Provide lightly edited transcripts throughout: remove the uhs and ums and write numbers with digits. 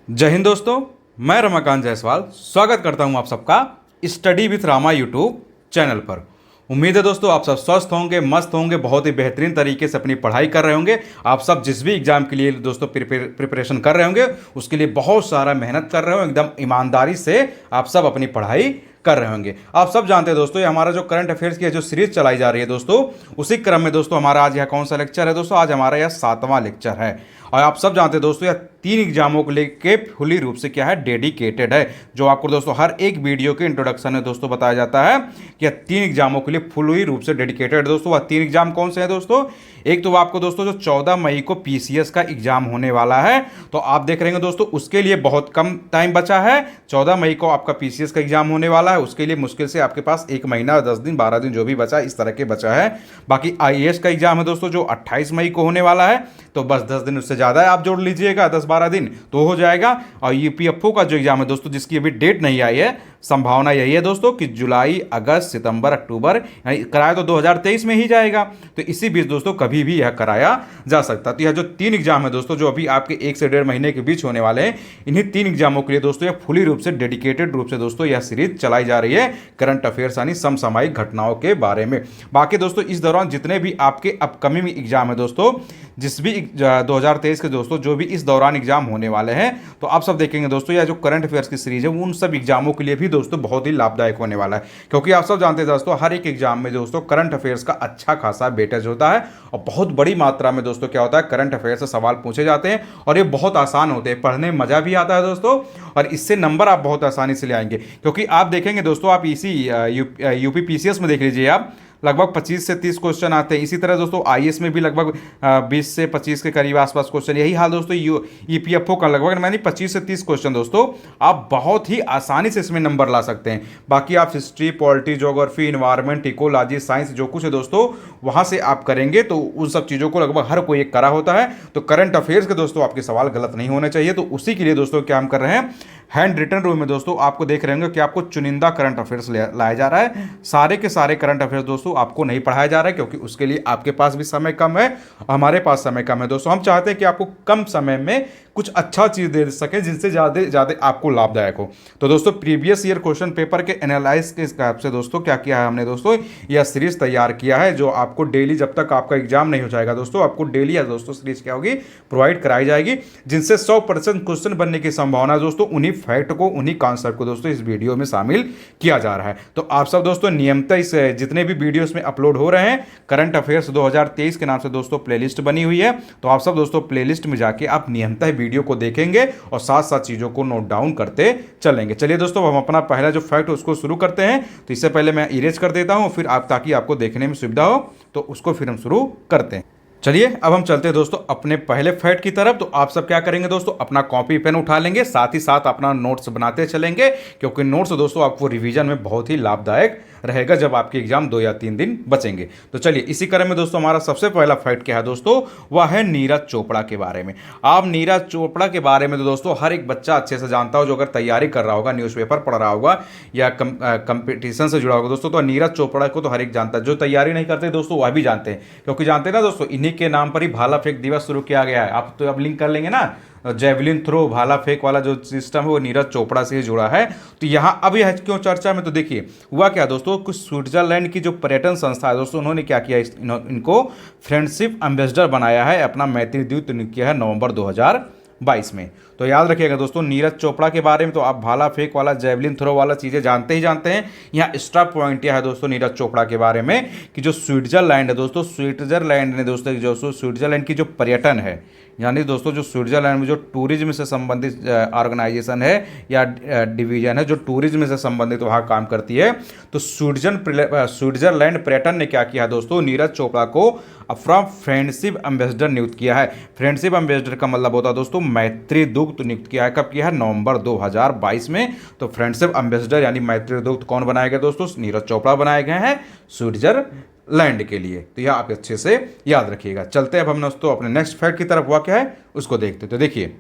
जय हिंद दोस्तों। मैं रमाकांत जायसवाल स्वागत करता हूं आप सबका study with Rama YouTube channel पर। उम्मीद है दोस्तों आप सब स्वस्थ होंगे, मस्त होंगे, बहुत ही बेहतरीन तरीके से अपनी पढ़ाई कर रहे होंगे। आप सब जिस भी एग्जाम के लिए दोस्तों प्रिपरेशन कर रहे होंगे उसके लिए बहुत सारा मेहनत कर रहे हो, एकदम ईमानदारी से आप सब अपनी पढ़ाई कर रहे होंगे। आप सब जानते हैं दोस्तों ये हमारा जो करंट अफेयर्स की जो सीरीज चलाई जा रही है दोस्तों, उसी क्रम में दोस्तों हमारा आज यह कौन सा लेक्चर है दोस्तों? आज हमारा यह 7वां लेक्चर है। और आप सब जानते हैं दोस्तों यह 3 एग्जामों को लेके फुली रूप से क्या है, डेडिकेटेड है। जो आपको दोस्तों हर एक वीडियो के इंट्रोडक्शन में दोस्तों बताया जाता है कि यह 3 एग्जामों के लिए फुली रूप से डेडिकेटेड है दोस्तों। वह 3 एग्जाम कौन से हैं दोस्तों? एक तो आपको दोस्तों जो 14 मई को पीसीएस का एग्जाम होने वाला है, तो आप देख रहे हैं दोस्तों उसके लिए बहुत कम टाइम बचा है। 14 मई को आपका पीसीएस का एग्जाम होने वाला है, उसके लिए मुश्किल से आपके पास 1 महीना 10 दिन 12 दिन जो भी बचा है इस तरह के बचा है। बाकी आईएएस का एग्जाम है दोस्तों जो 28 मई को होने वाला है, तो बस 10 दिन उससे ज़्यादा है, आप जोड़ लीजिएगा 10-12 दिन तो हो जाएगा। और यूपीएफओ का जो एग्जाम है दोस्तों जिसकी अभी डेट नहीं आई है, संभावना यही है दोस्तों कि जुलाई, अगस्त, सितंबर, अक्टूबर, कराया तो 2023 में ही जाएगा, तो इसी बीच दोस्तों कभी भी यह कराया जा सकता। तो यह जो 3 एग्जाम है दोस्तों जो अभी आपके 1 से 1.5 महीने के बीच होने वाले हैं, इन्हीं 3 एग्जामों के लिए दोस्तों यह फुली रूप से डेडिकेटेड रूप से दोस्तों यह सीरीज चलाई जा रही है करंट अफेयर्स यानी समसामयिक घटनाओं के बारे में। बाकी दोस्तों इस दौरान जितने भी आपके अपकमिंग एग्जाम है दोस्तों, जिस भी 2023 के दोस्तों जो भी इस दौरान एग्जाम होने वाले हैं, तो आप सब देखेंगे दोस्तों यह जो करंट अफेयर्स की सीरीज है उन सब एग्जामों के लिए भी दोस्तों बहुत ही लाभदायक होने वाला है। क्योंकि आप सब जानते हैं दोस्तों हर एक एग्जाम में दोस्तों करंट अफेयर्स का अच्छा खासा वेटेज होता है और बहुत बड़ी मात्रा में दोस्तों क्या होता है, करंट अफेयर्स से सवाल पूछे जाते हैं और ये बहुत आसान होते हैं, पढ़ने में मजा भी आता है दोस्तों, और इससे नंबर आप बहुत आसानी से ले आएंगे। क्योंकि आप देखेंगे दोस्तों, आप इसी यूपी पीसीएस में देख लीजिए, आप लगभग 25 से 30 क्वेश्चन आते हैं। इसी तरह दोस्तों आईएएस में भी लगभग 20 से 25 के करीब आसपास क्वेश्चन। यही हाल दोस्तों ईपीएफओ का लगभग मैंने 25 से 30 क्वेश्चन दोस्तों आप बहुत ही आसानी से इसमें नंबर ला सकते हैं। बाकी आप history, polity, geography, environment, ecology, science जो कुछ है दोस्तों वहां से आप करेंगे तो उन सब चीज़ों को लगभग हर कोई एक करा होता है। तो करंट अफेयर्स के दोस्तों आपके सवाल गलत नहीं होने चाहिए। तो उसी के लिए दोस्तों क्या हम कर रहे हैं, हैंड रिटन रूल में दोस्तों आपको देख रहे होंगे कि आपको चुनिंदा करंट अफेयर्स लाया जा रहा है। सारे के सारे करंट अफेयर्स दोस्तों आपको नहीं पढ़ाया जा रहा है, क्योंकि उसके लिए आपके पास भी समय कम है, हमारे पास समय कम है दोस्तों। हम चाहते हैं कि आपको कम समय में कुछ अच्छा चीज़ दे सके जिनसे ज़्यादा आपको लाभदायक हो। तो दोस्तों प्रीवियस ईयर क्वेश्चन पेपर के एनालाइज के हिसाब से दोस्तों क्या किया है हमने दोस्तों, यह सीरीज तैयार किया है जो आपको डेली, जब तक आपका एग्जाम नहीं हो जाएगा दोस्तों, आपको डेली दोस्तों सीरीज क्या होगी, प्रोवाइड कराई जाएगी, जिनसे 100% क्वेश्चन बनने की संभावना है दोस्तों। उन्हीं फैक्ट को, उन्हीं कॉन्सेप्ट को दोस्तों इस वीडियो में शामिल किया जा रहा है। तो आप सब दोस्तों नियमितः इस जितने भी वीडियोस में अपलोड हो रहे हैं, करंट अफेयर्स 2023 के नाम से दोस्तों प्लेलिस्ट बनी हुई है, तो आप सब दोस्तों प्लेलिस्ट में जाके आप नियमितः वीडियो को देखेंगे और साथ साथ चीजों को नोट डाउन करते चलेंगे। चलिए दोस्तों हम अपना पहला जो फैक्ट उसको शुरू करते हैं। तो इससे पहले मैं इरेज कर देता हूं, फिर आप, ताकि आपको देखने में सुविधा हो, तो उसको फिर हम शुरू करते हैं। चलिए अब हम चलते हैं दोस्तों अपने पहले फैक्ट की तरफ। तो आप सब क्या करेंगे दोस्तों, अपना कॉपी पेन उठा लेंगे, साथ ही साथ अपना नोट्स बनाते चलेंगे, क्योंकि नोट्स दोस्तों आपको रिवीजन में बहुत ही लाभदायक रहेगा जब आपके एग्जाम 2 या 3 दिन बचेंगे। तो चलिए इसी क्रम में दोस्तों हमारा सबसे पहला फैक्ट क्या है दोस्तों, वह है नीरज चोपड़ा के बारे में। आप नीरज चोपड़ा के बारे में तो दोस्तों हर एक बच्चा अच्छे से जानता हो, जो अगर तैयारी कर रहा होगा, न्यूज़पेपर पढ़ रहा होगा या कंपटीशन से जुड़ा होगा दोस्तों, तो नीरज चोपड़ा को तो हर एक जानता है। जो तैयारी नहीं करते दोस्तों वह भी जानते हैं, क्योंकि जानते हैं ना दोस्तों, इन्हीं के नाम पर ही भाला फेंक दिवस शुरू किया गया है। आप तो अब लिंक कर लेंगे ना, जेवलिन थ्रो, भाला फेंक वाला जो सिस्टम है वो नीरज चोपड़ा से जुड़ा है। तो यहाँ अब यह क्यों चर्चा में, तो देखिए हुआ क्या दोस्तों, कुछ स्विट्जरलैंड की जो पर्यटन संस्था है दोस्तों, उन्होंने क्या किया, इनको फ्रेंडशिप एम्बेसडर बनाया है, अपना मैत्री दूत किया है नवंबर 2022 में। तो याद रखिएगा दोस्तों नीरज चोपड़ा के बारे में तो आप भाला फेंक वाला, जेवलिन थ्रो वाला चीज़ें जानते ही जानते हैं। यहाँ एक्स्ट्रा पॉइंट यह है दोस्तों नीरज चोपड़ा के बारे में कि जो स्विट्जरलैंड है दोस्तों, स्विट्जरलैंड ने दोस्तों जो स्विट्जरलैंड की जो पर्यटन है, यानी दोस्तों जो स्विट्जरलैंड में जो टूरिज्म से संबंधित ऑर्गेनाइजेशन है या डिवीजन है जो टूरिज्म से संबंधित वहाँ काम करती है, तो स्विट्जरलैंड पर्यटन ने क्या किया दोस्तों, नीरज चोपड़ा को फ्रॉम फ्रेंडशिप एम्बेसडर नियुक्त किया है। फ्रेंडशिप एम्बेसडर का मतलब होता है दोस्तों मैत्री दूत नियुक्त किया है। कब किया है, नवंबर 2022 में। तो फ्रेंडशिप एम्बेसडर यानी मैत्री दूत कौन बनाए गए दोस्तों, नीरज चोपड़ा बनाए गए हैं स्विट्जरलैंड के लिए। तो यह आप अच्छे से याद रखिएगा। चलते हैं अब हम दोस्तों अपने नेक्स्ट फैक्ट की तरफ, हुआ क्या है उसको देखते। तो देखिए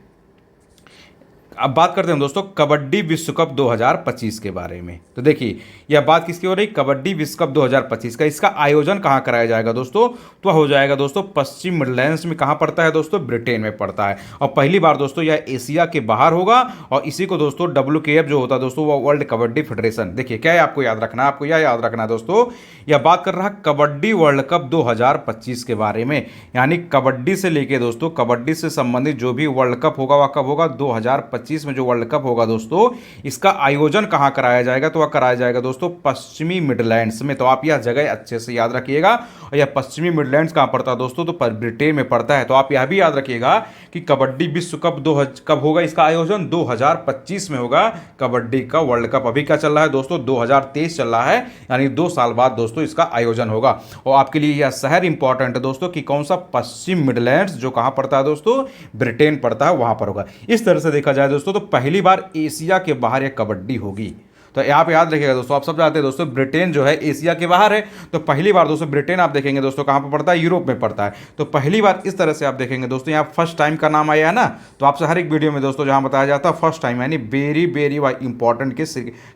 अब बात करते हैं दोस्तों कबड्डी विश्व कप 2025 के बारे में। तो देखिए यह बात किसकी हो रही, कबड्डी विश्व कप 2025 का। इसका आयोजन कहाँ कराया जाएगा दोस्तों, तो हो जाएगा दोस्तों पश्चिम मिडलैंड्स में। कहाँ पड़ता है दोस्तों, ब्रिटेन में पड़ता है। और पहली बार दोस्तों यह एशिया के बाहर होगा और इसी को दोस्तों WKF जो होता है दोस्तों वो वर्ल्ड कबड्डी फेडरेशन। देखिए क्या है आपको याद रखना है, आपको यह याद रखना है दोस्तों, यह बात कर रहा है कबड्डी वर्ल्ड कप 2025 के बारे में। यानी कबड्डी से लेके दोस्तों, कबड्डी से संबंधित जो भी वर्ल्ड कप होगा वह कब होगा, 2025 में जो वर्ल्ड कप होगा दोस्तों, इसका आयोजन कहां कराया जाएगा, तो वह कराया जाएगा दोस्तों पश्चिमी मिडलैंड्स में। तो आप यह जगह अच्छे से याद रखिएगा। और यह पश्चिमी मिडलैंड्स कहां पड़ता है दोस्तों, तो ब्रिटेन में पड़ता है। तो आप यह भी याद रखिएगा कि कबड्डी विश्व कप कब होगा, इसका आयोजन 2025 में होगा। कबड्डी का वर्ल्ड कप अभी क्या चल रहा है दोस्तों, 2023 चल रहा है, यानी 2 साल बाद दोस्तों इसका आयोजन होगा। और आपके लिए यह शहर इंपॉर्टेंट है दोस्तों कि कौन सा, पश्चिम मिडलैंड्स, जो कहां पड़ता है दोस्तों, ब्रिटेन पड़ता है, वहां पर होगा। इस तरह से देखा जाए दोस्तों तो पहली बार एशिया के बाहर यह कबड्डी होगी। तो यहाँ पे याद रखिएगा दोस्तों, आप सब जानते हैं दोस्तों ब्रिटेन जो है एशिया के बाहर है। तो पहली बार दोस्तों ब्रिटेन आप देखेंगे दोस्तों कहाँ पर पड़ता है, यूरोप में पड़ता है। तो पहली बार इस तरह से आप देखेंगे दोस्तों, यहाँ फर्स्ट टाइम का नाम आया है ना। तो आपसे हर एक वीडियो में दोस्तों जहाँ बताया जाता है फर्स्ट टाइम, यानी वेरी वेरी इंपॉर्टेंट के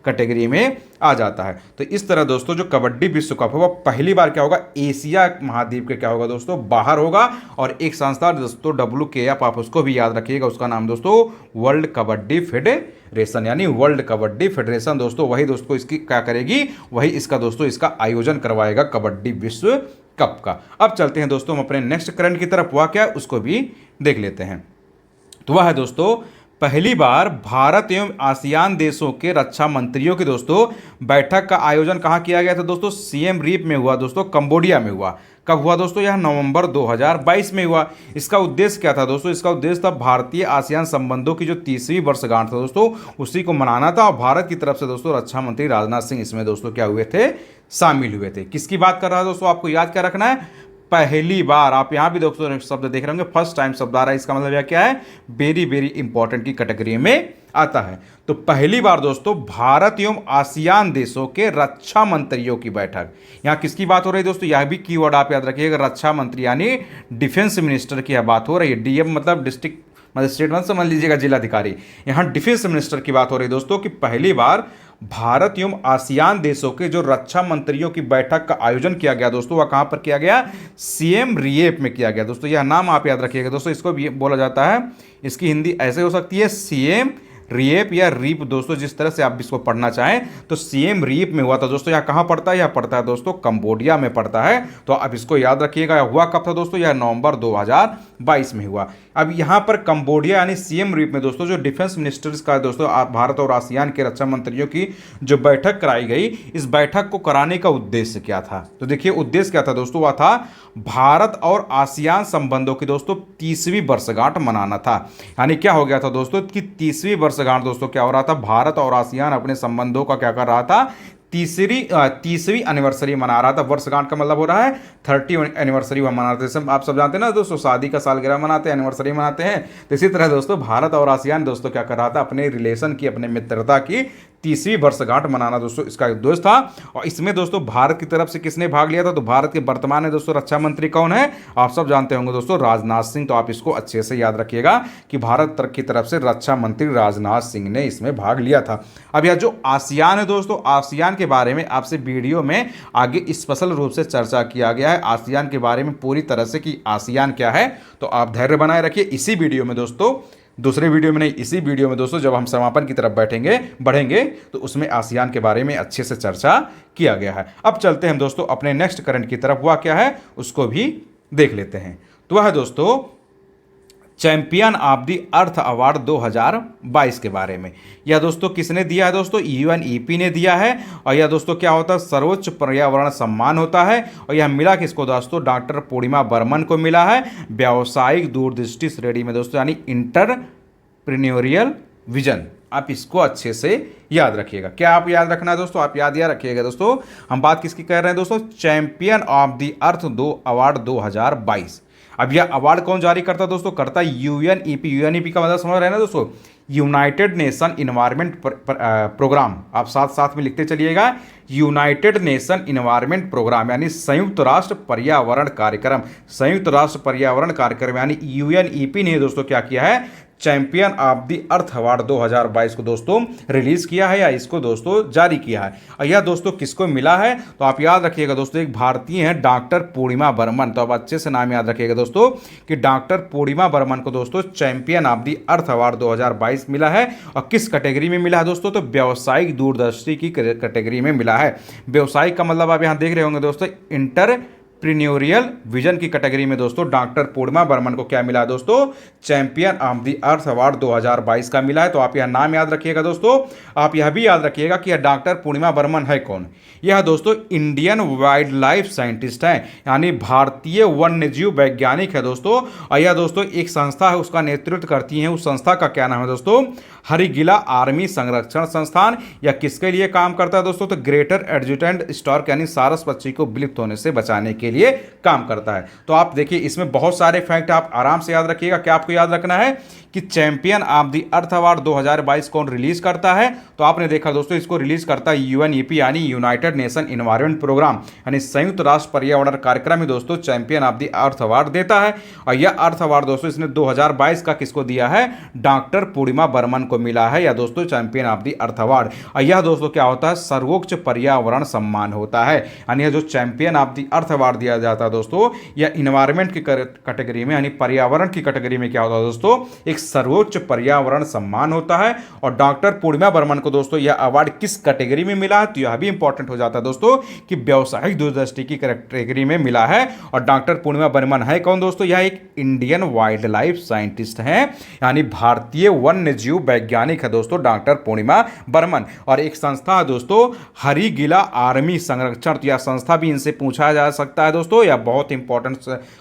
कैटेगरी में आ जाता है। तो इस तरह दोस्तों जो कबड्डी विश्व कप होगा पहली बार क्या होगा, एशिया महाद्वीप के क्या होगा दोस्तों, बाहर होगा। और एक संस्था दोस्तों WKF, आप उसको भी याद रखिएगा, उसका नाम दोस्तों वर्ल्ड कबड्डी फेडरेशन, यानी वर्ल्ड कबड्डी फेडरेशन दोस्तों वही दोस्तों इसकी क्या करेगी, वही इसका दोस्तों इसका आयोजन करवाएगा कबड्डी विश्व कप का। अब चलते हैं दोस्तों हम अपने नेक्स्ट करंट की तरफ, हुआ क्या है उसको भी देख लेते हैं। तो वह है दोस्तों पहली बार भारत एवं आसियान देशों के रक्षा मंत्रियों की दोस्तों बैठक का आयोजन कहाँ किया गया था दोस्तों, सिएम रीप में हुआ दोस्तों, कंबोडिया में हुआ। कब हुआ दोस्तों, यह नवंबर 2022 में हुआ। इसका उद्देश्य क्या था दोस्तों, इसका उद्देश्य था भारतीय आसियान संबंधों की जो 30वीं वर्षगांठ था दोस्तों उसी को मनाना था। और भारत की तरफ से दोस्तों रक्षा मंत्री राजनाथ सिंह इसमें दोस्तों क्या हुए थे, शामिल हुए थे। किसकी बात कर रहा है दोस्तों, आपको याद क्या रखना है, पहली बार। आप यहां भी दोस्तों शब्द देख रहे होंगे, फर्स्ट टाइम शब्द आ रहा है, इसका मतलब यह क्या है, वेरी वेरी इंपॉर्टेंट की कैटेगरी में आता है। तो पहली बार दोस्तों भारत एवं आसियान देशों के रक्षा मंत्रियों की बैठक। यहां किसकी बात हो रही है दोस्तों, यह भी कीवर्ड आप याद रखिएगा, रक्षा मंत्री यानी डिफेंस मिनिस्टर की बात हो रही है। डीएम मतलब डिस्ट्रिक्ट मतलब स्टेट में समझ लीजिएगा जिलाधिकारी। यहां डिफेंस मिनिस्टर की बात हो रही है दोस्तों कि पहली बार भारत एवं आसियान देशों के जो रक्षा मंत्रियों की बैठक का आयोजन किया गया दोस्तों, वह कहां पर किया गया, सिएम रिएप में किया गया दोस्तों। यह नाम आप याद रखिएगा दोस्तों, इसको भी बोला जाता है, इसकी हिंदी ऐसे हो सकती है सीएम रिएप या रीप दोस्तों, जिस तरह से आप इसको पढ़ना चाहें। तो सीएम रीप में हुआ था दोस्तों। यह कहां पड़ता है, यह पड़ता है दोस्तों कंबोडिया में पड़ता है। तो अब इसको याद रखिएगा, यह हुआ कब था दोस्तों, यह नवंबर 2022 में हुआ। अब यहां पर कंबोडिया यानी सीएम रीप में दोस्तों जो डिफेंस मिनिस्टर्स का दोस्तों भारत और आसियान के रक्षा मंत्रियों की जो बैठक कराई गई, इस बैठक को कराने का उद्देश्य क्या था, तो देखिए उद्देश्य क्या था दोस्तों, वह था भारत और आसियान संबंधों की दोस्तों 30वीं वर्षगांठ मनाना था। यानी क्या हो गया था दोस्तों कि 30वीं वर्षगांठ दोस्तों क्या हो रहा था, भारत और आसियान अपने संबंधों का क्या कर रहा था, तीसवीं एनिवर्सरी मना रहा था। वर्षगांठ का मतलब हो रहा है 30 एनिवर्सरी वह मना रहे थे। आप सब जानते हैं ना दोस्तों, शादी का सालगिरह मनाते हैं, एनिवर्सरी मनाते हैं। तो इसी तरह दोस्तों भारत और आसियान दोस्तों क्या कर रहा था, अपने रिलेशन की, अपने मित्रता की 30वीं वर्षगांठ मनाना दोस्तों इसका उद्देश्य था। और इसमें दोस्तों भारत की तरफ से किसने भाग लिया था, तो भारत के वर्तमान में दोस्तों रक्षा मंत्री कौन है, आप सब जानते होंगे दोस्तों, राजनाथ सिंह। तो आप इसको अच्छे से याद रखिएगा कि भारत की तरफ से रक्षा मंत्री राजनाथ सिंह ने इसमें भाग लिया था। अब यह जो आसियान है दोस्तों, आसियान के बारे में आपसे वीडियो में आगे स्पेशल रूप से चर्चा किया गया है, आसियान के बारे में पूरी तरह से कि आसियान क्या है। तो आप धैर्य बनाए रखिए, इसी वीडियो में दोस्तों, दूसरे वीडियो में नहीं, इसी वीडियो में दोस्तों जब हम समापन की तरफ बढ़ेंगे तो उसमें आसियान के बारे में अच्छे से चर्चा किया गया है। अब चलते हैं दोस्तों अपने नेक्स्ट करंट की तरफ, हुआ क्या है उसको भी देख लेते हैं। तो वह है दोस्तों champion of the earth award 2022 के बारे में। यह दोस्तों किसने दिया है दोस्तों, UNEP ने दिया है। और यह दोस्तों क्या होता है, सर्वोच्च पर्यावरण सम्मान होता है। और यह मिला किसको दोस्तों, डॉक्टर पूर्णिमा बर्मन को मिला है, व्यावसायिक दूरदृष्टि श्रेणी में दोस्तों, यानी इंटरप्रेन्योरियल विजन। आप इसको अच्छे से याद रखिएगा। क्या आप याद रखना है दोस्तों, आप याद रखिएगा दोस्तों, हम बात किसकी कर रहे हैं दोस्तों, champion of the earth award 2022। अब यह अवार्ड कौन जारी करता है दोस्तों, करता है UNEP। UNEP का मतलब समझ रहे हैं ना दोस्तों, यूनाइटेड नेशन इन्वायरमेंट प्रोग्राम। आप साथ साथ में लिखते चलिएगा, यूनाइटेड नेशन इन्वायरमेंट प्रोग्राम यानी संयुक्त राष्ट्र पर्यावरण कार्यक्रम, संयुक्त राष्ट्र पर्यावरण कार्यक्रम यानी यूएनईपी ने दोस्तों क्या किया है, champion of the earth award 2022 को दोस्तों रिलीज किया है या इसको दोस्तों जारी किया है। और यह दोस्तों किसको मिला है, तो आप याद रखिएगा दोस्तों, एक भारतीय हैं डॉक्टर पूर्णिमा बर्मन। तो आप अच्छे से नाम याद रखिएगा दोस्तों कि डॉक्टर पूर्णिमा बर्मन को दोस्तों champion of the earth award 2022 मिला है। और किस कैटेगरी में मिला है दोस्तों, तो व्यावसायिक दूरदर्शी की कैटेगरी में मिला है। व्यावसायिक का मतलब आप यहाँ देख रहे होंगे दोस्तों, इंटरप्रेन्योरियल विजन की कैटेगरी में दोस्तों डॉक्टर पूर्णिमा बर्मन को क्या मिला है दोस्तों, champion of the earth award 2022 का मिला है। तो आप यह नाम याद रखिएगा दोस्तों। आप यह भी याद रखिएगा कि यह डॉक्टर पूर्णिमा बर्मन है कौन। यह दोस्तों इंडियन वाइल्ड लाइफ साइंटिस्ट हैं, यानी भारतीय वन्यजीव वैज्ञानिक है दोस्तों। और यह दोस्तों एक संस्था है, उसका नेतृत्व करती है। उस संस्था का क्या नाम है दोस्तों, हरिगिला आर्मी संरक्षण संस्थान। यह किसके लिए काम करता है दोस्तों, तो ग्रेटर एडजुटेंट स्टार्क यानी सारस पक्षी को विलुप्त होने से बचाने के लिए काम करता है। तो आप देखिए इसमें बहुत सारे फैक्ट आप आराम से याद रखिएगा। क्या आपको याद रखना है कि champion of the earth award 2022 कौन रिलीज करता है, तो आपने देखा दोस्तों इसको रिलीज करता है यूएनईपी यानी यूनाइटेड नेशन इन्वायरमेंट प्रोग्राम यानी संयुक्त राष्ट्र पर्यावरण कार्यक्रम ही दोस्तों champion of the earth award देता है। और यह अर्थ अवार्ड दोस्तों इसने 2022 का किसको दिया है, डॉक्टर पूर्णिमा बर्मन को मिला है या दोस्तों champion of the earth award. और यह दोस्तों क्या होता है, सर्वोच्च पर्यावरण सम्मान होता है। यानी यह जो champion of the earth award दिया जाता है दोस्तों, यह इन्वायरमेंट की कैटेगरी में यानी पर्यावरण की कैटेगरी में क्या होता है दोस्तों, एक सर्वोच्च पर्यावरण सम्मान होता है। और डॉक्टर पूर्णिमा बर्मन को दोस्तों यह अवार्ड किस कैटेगरी में मिला है, तो यह भी इंपॉर्टेंट हो जाता है दोस्तों कि व्यावसायिक दूरदृष्टि की कैटेगरी में मिला है। और डॉक्टर पूर्णिमा बर्मन है कौन दोस्तों, यह एक इंडियन वाइल्ड लाइफ साइंटिस्ट है यानी भारतीय वन्यजीव वैज्ञानिक है दोस्तों डॉक्टर पूर्णिमा बर्मन। और एक संस्था है दोस्तों हरिगिला आर्मी संरक्षण। तो यह संस्था भी इनसे पूछा जा सकता है दोस्तों, यह बहुत इंपॉर्टेंट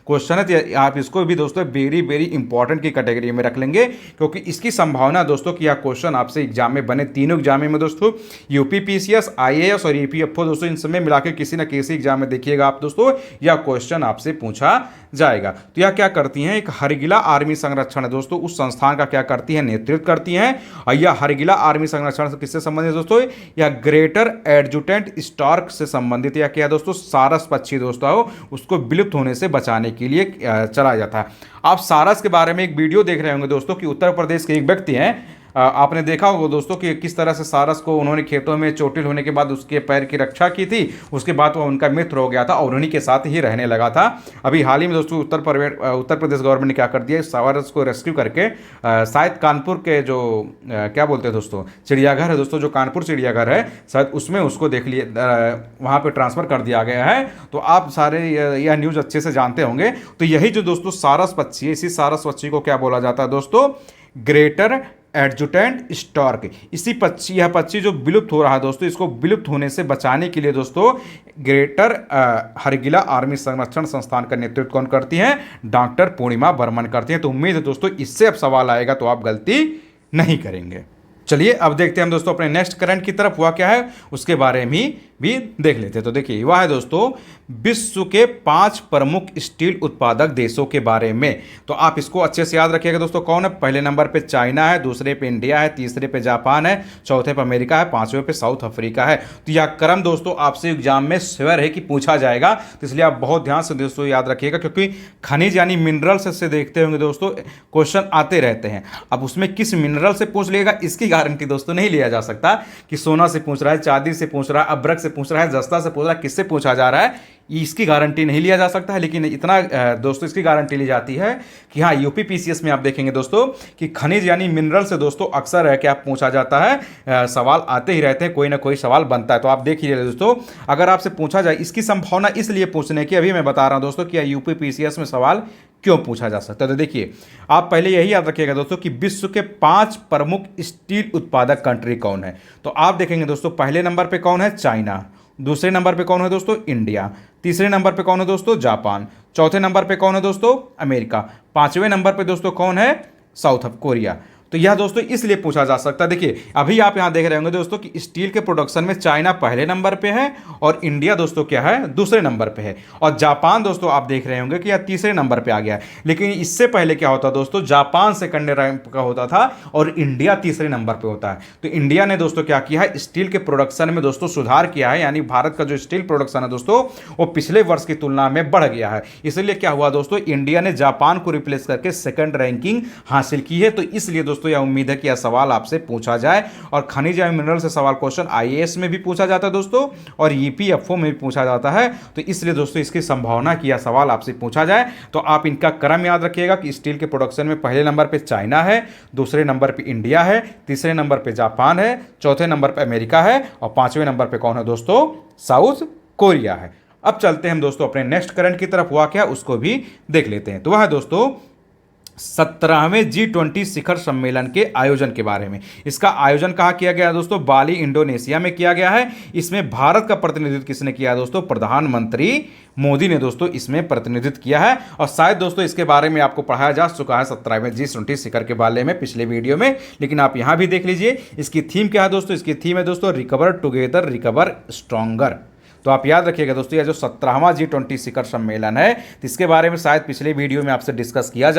क्वेश्चन है। तो आप इसको भी दोस्तों वेरी वेरी इंपॉर्टेंट की कैटेगरी में रख लेंगे, क्योंकि इसकी संभावना दोस्तों कि यह क्वेश्चन आपसे एग्जाम में बने। तीनों एग्जाम में दोस्तों यूपी पीसीएस, आईएएस और ईपीएफओ दोस्तों इन समय मिलाकर किसी न किसी एग्जाम में देखिएगा आप दोस्तों यह क्वेश्चन आपसे पूछा जाएगा। तो यह क्या करती हैं, एक हरिगिला आर्मी संरक्षण है दोस्तों, उस संस्थान का क्या करती है, नेतृत्व करती हैं। और यह हरिगिला आर्मी संरक्षण से किससे संबंधित दोस्तों, यह ग्रेटर एडजुटेंट स्टार्क से संबंधित। या क्या दोस्तों, सारस पक्षी दोस्तों उसको विलुप्त होने से बचाने के लिए चलाया जाता है। आप सारस के बारे में एक वीडियो देख रहे होंगे दोस्तों कि उत्तर प्रदेश के एक व्यक्ति हैं, आपने देखा होगा दोस्तों कि किस तरह से सारस को उन्होंने खेतों में चोटिल होने के बाद उसके पैर की रक्षा की थी, उसके बाद वह उनका मित्र हो गया था और उन्हीं के साथ ही रहने लगा था। अभी हाल ही में दोस्तों उत्तर प्रदेश गवर्नमेंट ने क्या कर दिया, सारस को रेस्क्यू करके शायद कानपुर के जो क्या बोलते हैं दोस्तों चिड़ियाघर है दोस्तों, जो कानपुर चिड़ियाघर है शायद उसमें उसको देख लिए वहाँ पर ट्रांसफ़र कर दिया गया है। तो आप सारे यह न्यूज़ अच्छे से जानते होंगे। तो यही जो दोस्तों सारस पक्षी है, इसी सारस पक्षी को क्या बोला जाता है दोस्तों, ग्रेटर एडजुटेंट स्टार्क। यह पक्षी जो विलुप्त हो रहा है दोस्तों, इसको विलुप्त होने से बचाने के लिए दोस्तों ग्रेटर हरिगिला आर्मी संरक्षण संस्थान का नेतृत्व कौन करती हैं, डॉक्टर पूर्णिमा बर्मन करती हैं। तो उम्मीद है दोस्तों इससे अब सवाल आएगा तो आप गलती नहीं करेंगे। चलिए अब देखते हैं हम दोस्तों अपने नेक्स्ट करंट की तरफ, हुआ क्या है उसके बारे में भी देख लेते हैं। तो देखिए वह है दोस्तों विश्व के 5 प्रमुख स्टील उत्पादक देशों के बारे में। तो आप इसको अच्छे से याद रखिएगा दोस्तों, कौन है, पहले नंबर पे चाइना है, दूसरे पे इंडिया है, तीसरे पे जापान है, चौथे पे अमेरिका है, पांचवें पे साउथ अफ्रीका है। तो यह क्रम दोस्तों आपसे एग्जाम में श्योर है कि पूछा जाएगा, तो इसलिए आप बहुत ध्यान से दोस्तों याद रखिएगा, क्योंकि खनिज यानी मिनरल्स से देखते होंगे दोस्तों क्वेश्चन आते रहते हैं। अब उसमें किस मिनरल से पूछ लेगा इसकी गारंटी दोस्तों नहीं लिया जा सकता कि सोना से पूछ रहा है, चांदी से पूछ रहा है, अब्रक से पूछ रहा है, जस्ता से पूछ रहा है, किससे पूछा जा रहा है इसकी गारंटी नहीं लिया जा सकता है। लेकिन इतना दोस्तों इसकी गारंटी ली जाती है कि हाँ यूपी पीसीएस में आप देखेंगे दोस्तों कि खनिज यानी मिनरल से दोस्तों अक्सर है क्या पूछा जाता है, सवाल आते ही रहते हैं, कोई ना कोई सवाल बनता है। तो आप देख लीजिए दोस्तों, अगर आपसे पूछा जाए, इसकी संभावना इसलिए पूछने की अभी मैं बता रहा हूं दोस्तों कि यूपी पीसीएस में सवाल क्यों पूछा जा सकता है। तो देखिए आप पहले यही याद रखिएगा दोस्तों कि विश्व के 5 प्रमुख स्टील उत्पादक कंट्री कौन है। तो आप देखेंगे दोस्तों पहले नंबर पे कौन है, चाइना, दूसरे नंबर पे कौन है दोस्तों, इंडिया, तीसरे नंबर पे कौन है दोस्तों, जापान, चौथे नंबर पे कौन है दोस्तों, अमेरिका, पांचवें नंबर पे दोस्तों कौन है, साउथ कोरिया। तो यह दोस्तों इसलिए पूछा जा सकता है। देखिए अभी आप यहां देख रहे होंगे दोस्तों कि स्टील के प्रोडक्शन में चाइना पहले नंबर पे है और इंडिया दोस्तों क्या है, दूसरे नंबर पे है, और जापान दोस्तों आप देख रहे होंगे कि यह तीसरे नंबर पे आ गया है। लेकिन इससे पहले क्या होता दोस्तों, जापान सेकंड रैंक का होता था और इंडिया तीसरे नंबर पे होता है। तो इंडिया ने दोस्तों क्या किया है, स्टील के प्रोडक्शन में दोस्तों सुधार किया है, यानी भारत का जो स्टील प्रोडक्शन है दोस्तों वो पिछले वर्ष की तुलना में बढ़ गया है। इसलिए क्या हुआ दोस्तों, इंडिया ने जापान को रिप्लेस करके सेकंड रैंकिंग हासिल की है। तो इसलिए दोस्तों यह उम्मीद है कि यह सवाल आपसे पूछा जाए, और खनिज एवं मिनरल से सवाल क्वेश्चन आईएएस में भी पूछा जाता है दोस्तों, और ईपीएफओ में भी पूछा जाता है। तो इसलिए दोस्तों इसकी संभावना कि यह सवाल आपसे पूछा जाए। तो आप इनका क्रम याद रखिएगा कि स्टील के प्रोडक्शन में पहले नंबर पे चाइना है, दूसरे नंबर पे इंडिया है, तीसरे नंबर पे जापान है, चौथे नंबर पे अमेरिका है, और पांचवें नंबर पे कौन है दोस्तों, साउथ कोरिया है। अब चलते हैं हम दोस्तों अपने नेक्स्ट करंट की तरफ, हुआ क्या उसको भी देख लेते हैं। तो वह है दोस्तों 17वें G20 शिखर सम्मेलन के आयोजन के बारे में। इसका आयोजन कहाँ किया गया दोस्तों, बाली इंडोनेशिया में किया गया है। इसमें भारत का प्रतिनिधित्व किसने किया दोस्तों, प्रधानमंत्री मोदी ने दोस्तों इसमें प्रतिनिधित्व किया है। और शायद दोस्तों इसके बारे में आपको पढ़ाया जा चुका है 17वें G20 शिखर के बारे में पिछले वीडियो में, लेकिन आप यहां भी देख लीजिए। इसकी थीम क्या है दोस्तों, इसकी थीम है दोस्तों रिकवर टुगेदर रिकवर स्ट्रॉन्गर। तो आप याद रखिएगा दोस्तों, यह जो 17वां G20 शिखर सम्मेलन है, तो इसके बारे में शायद पिछले वीडियो में आपसे डिस्कस किया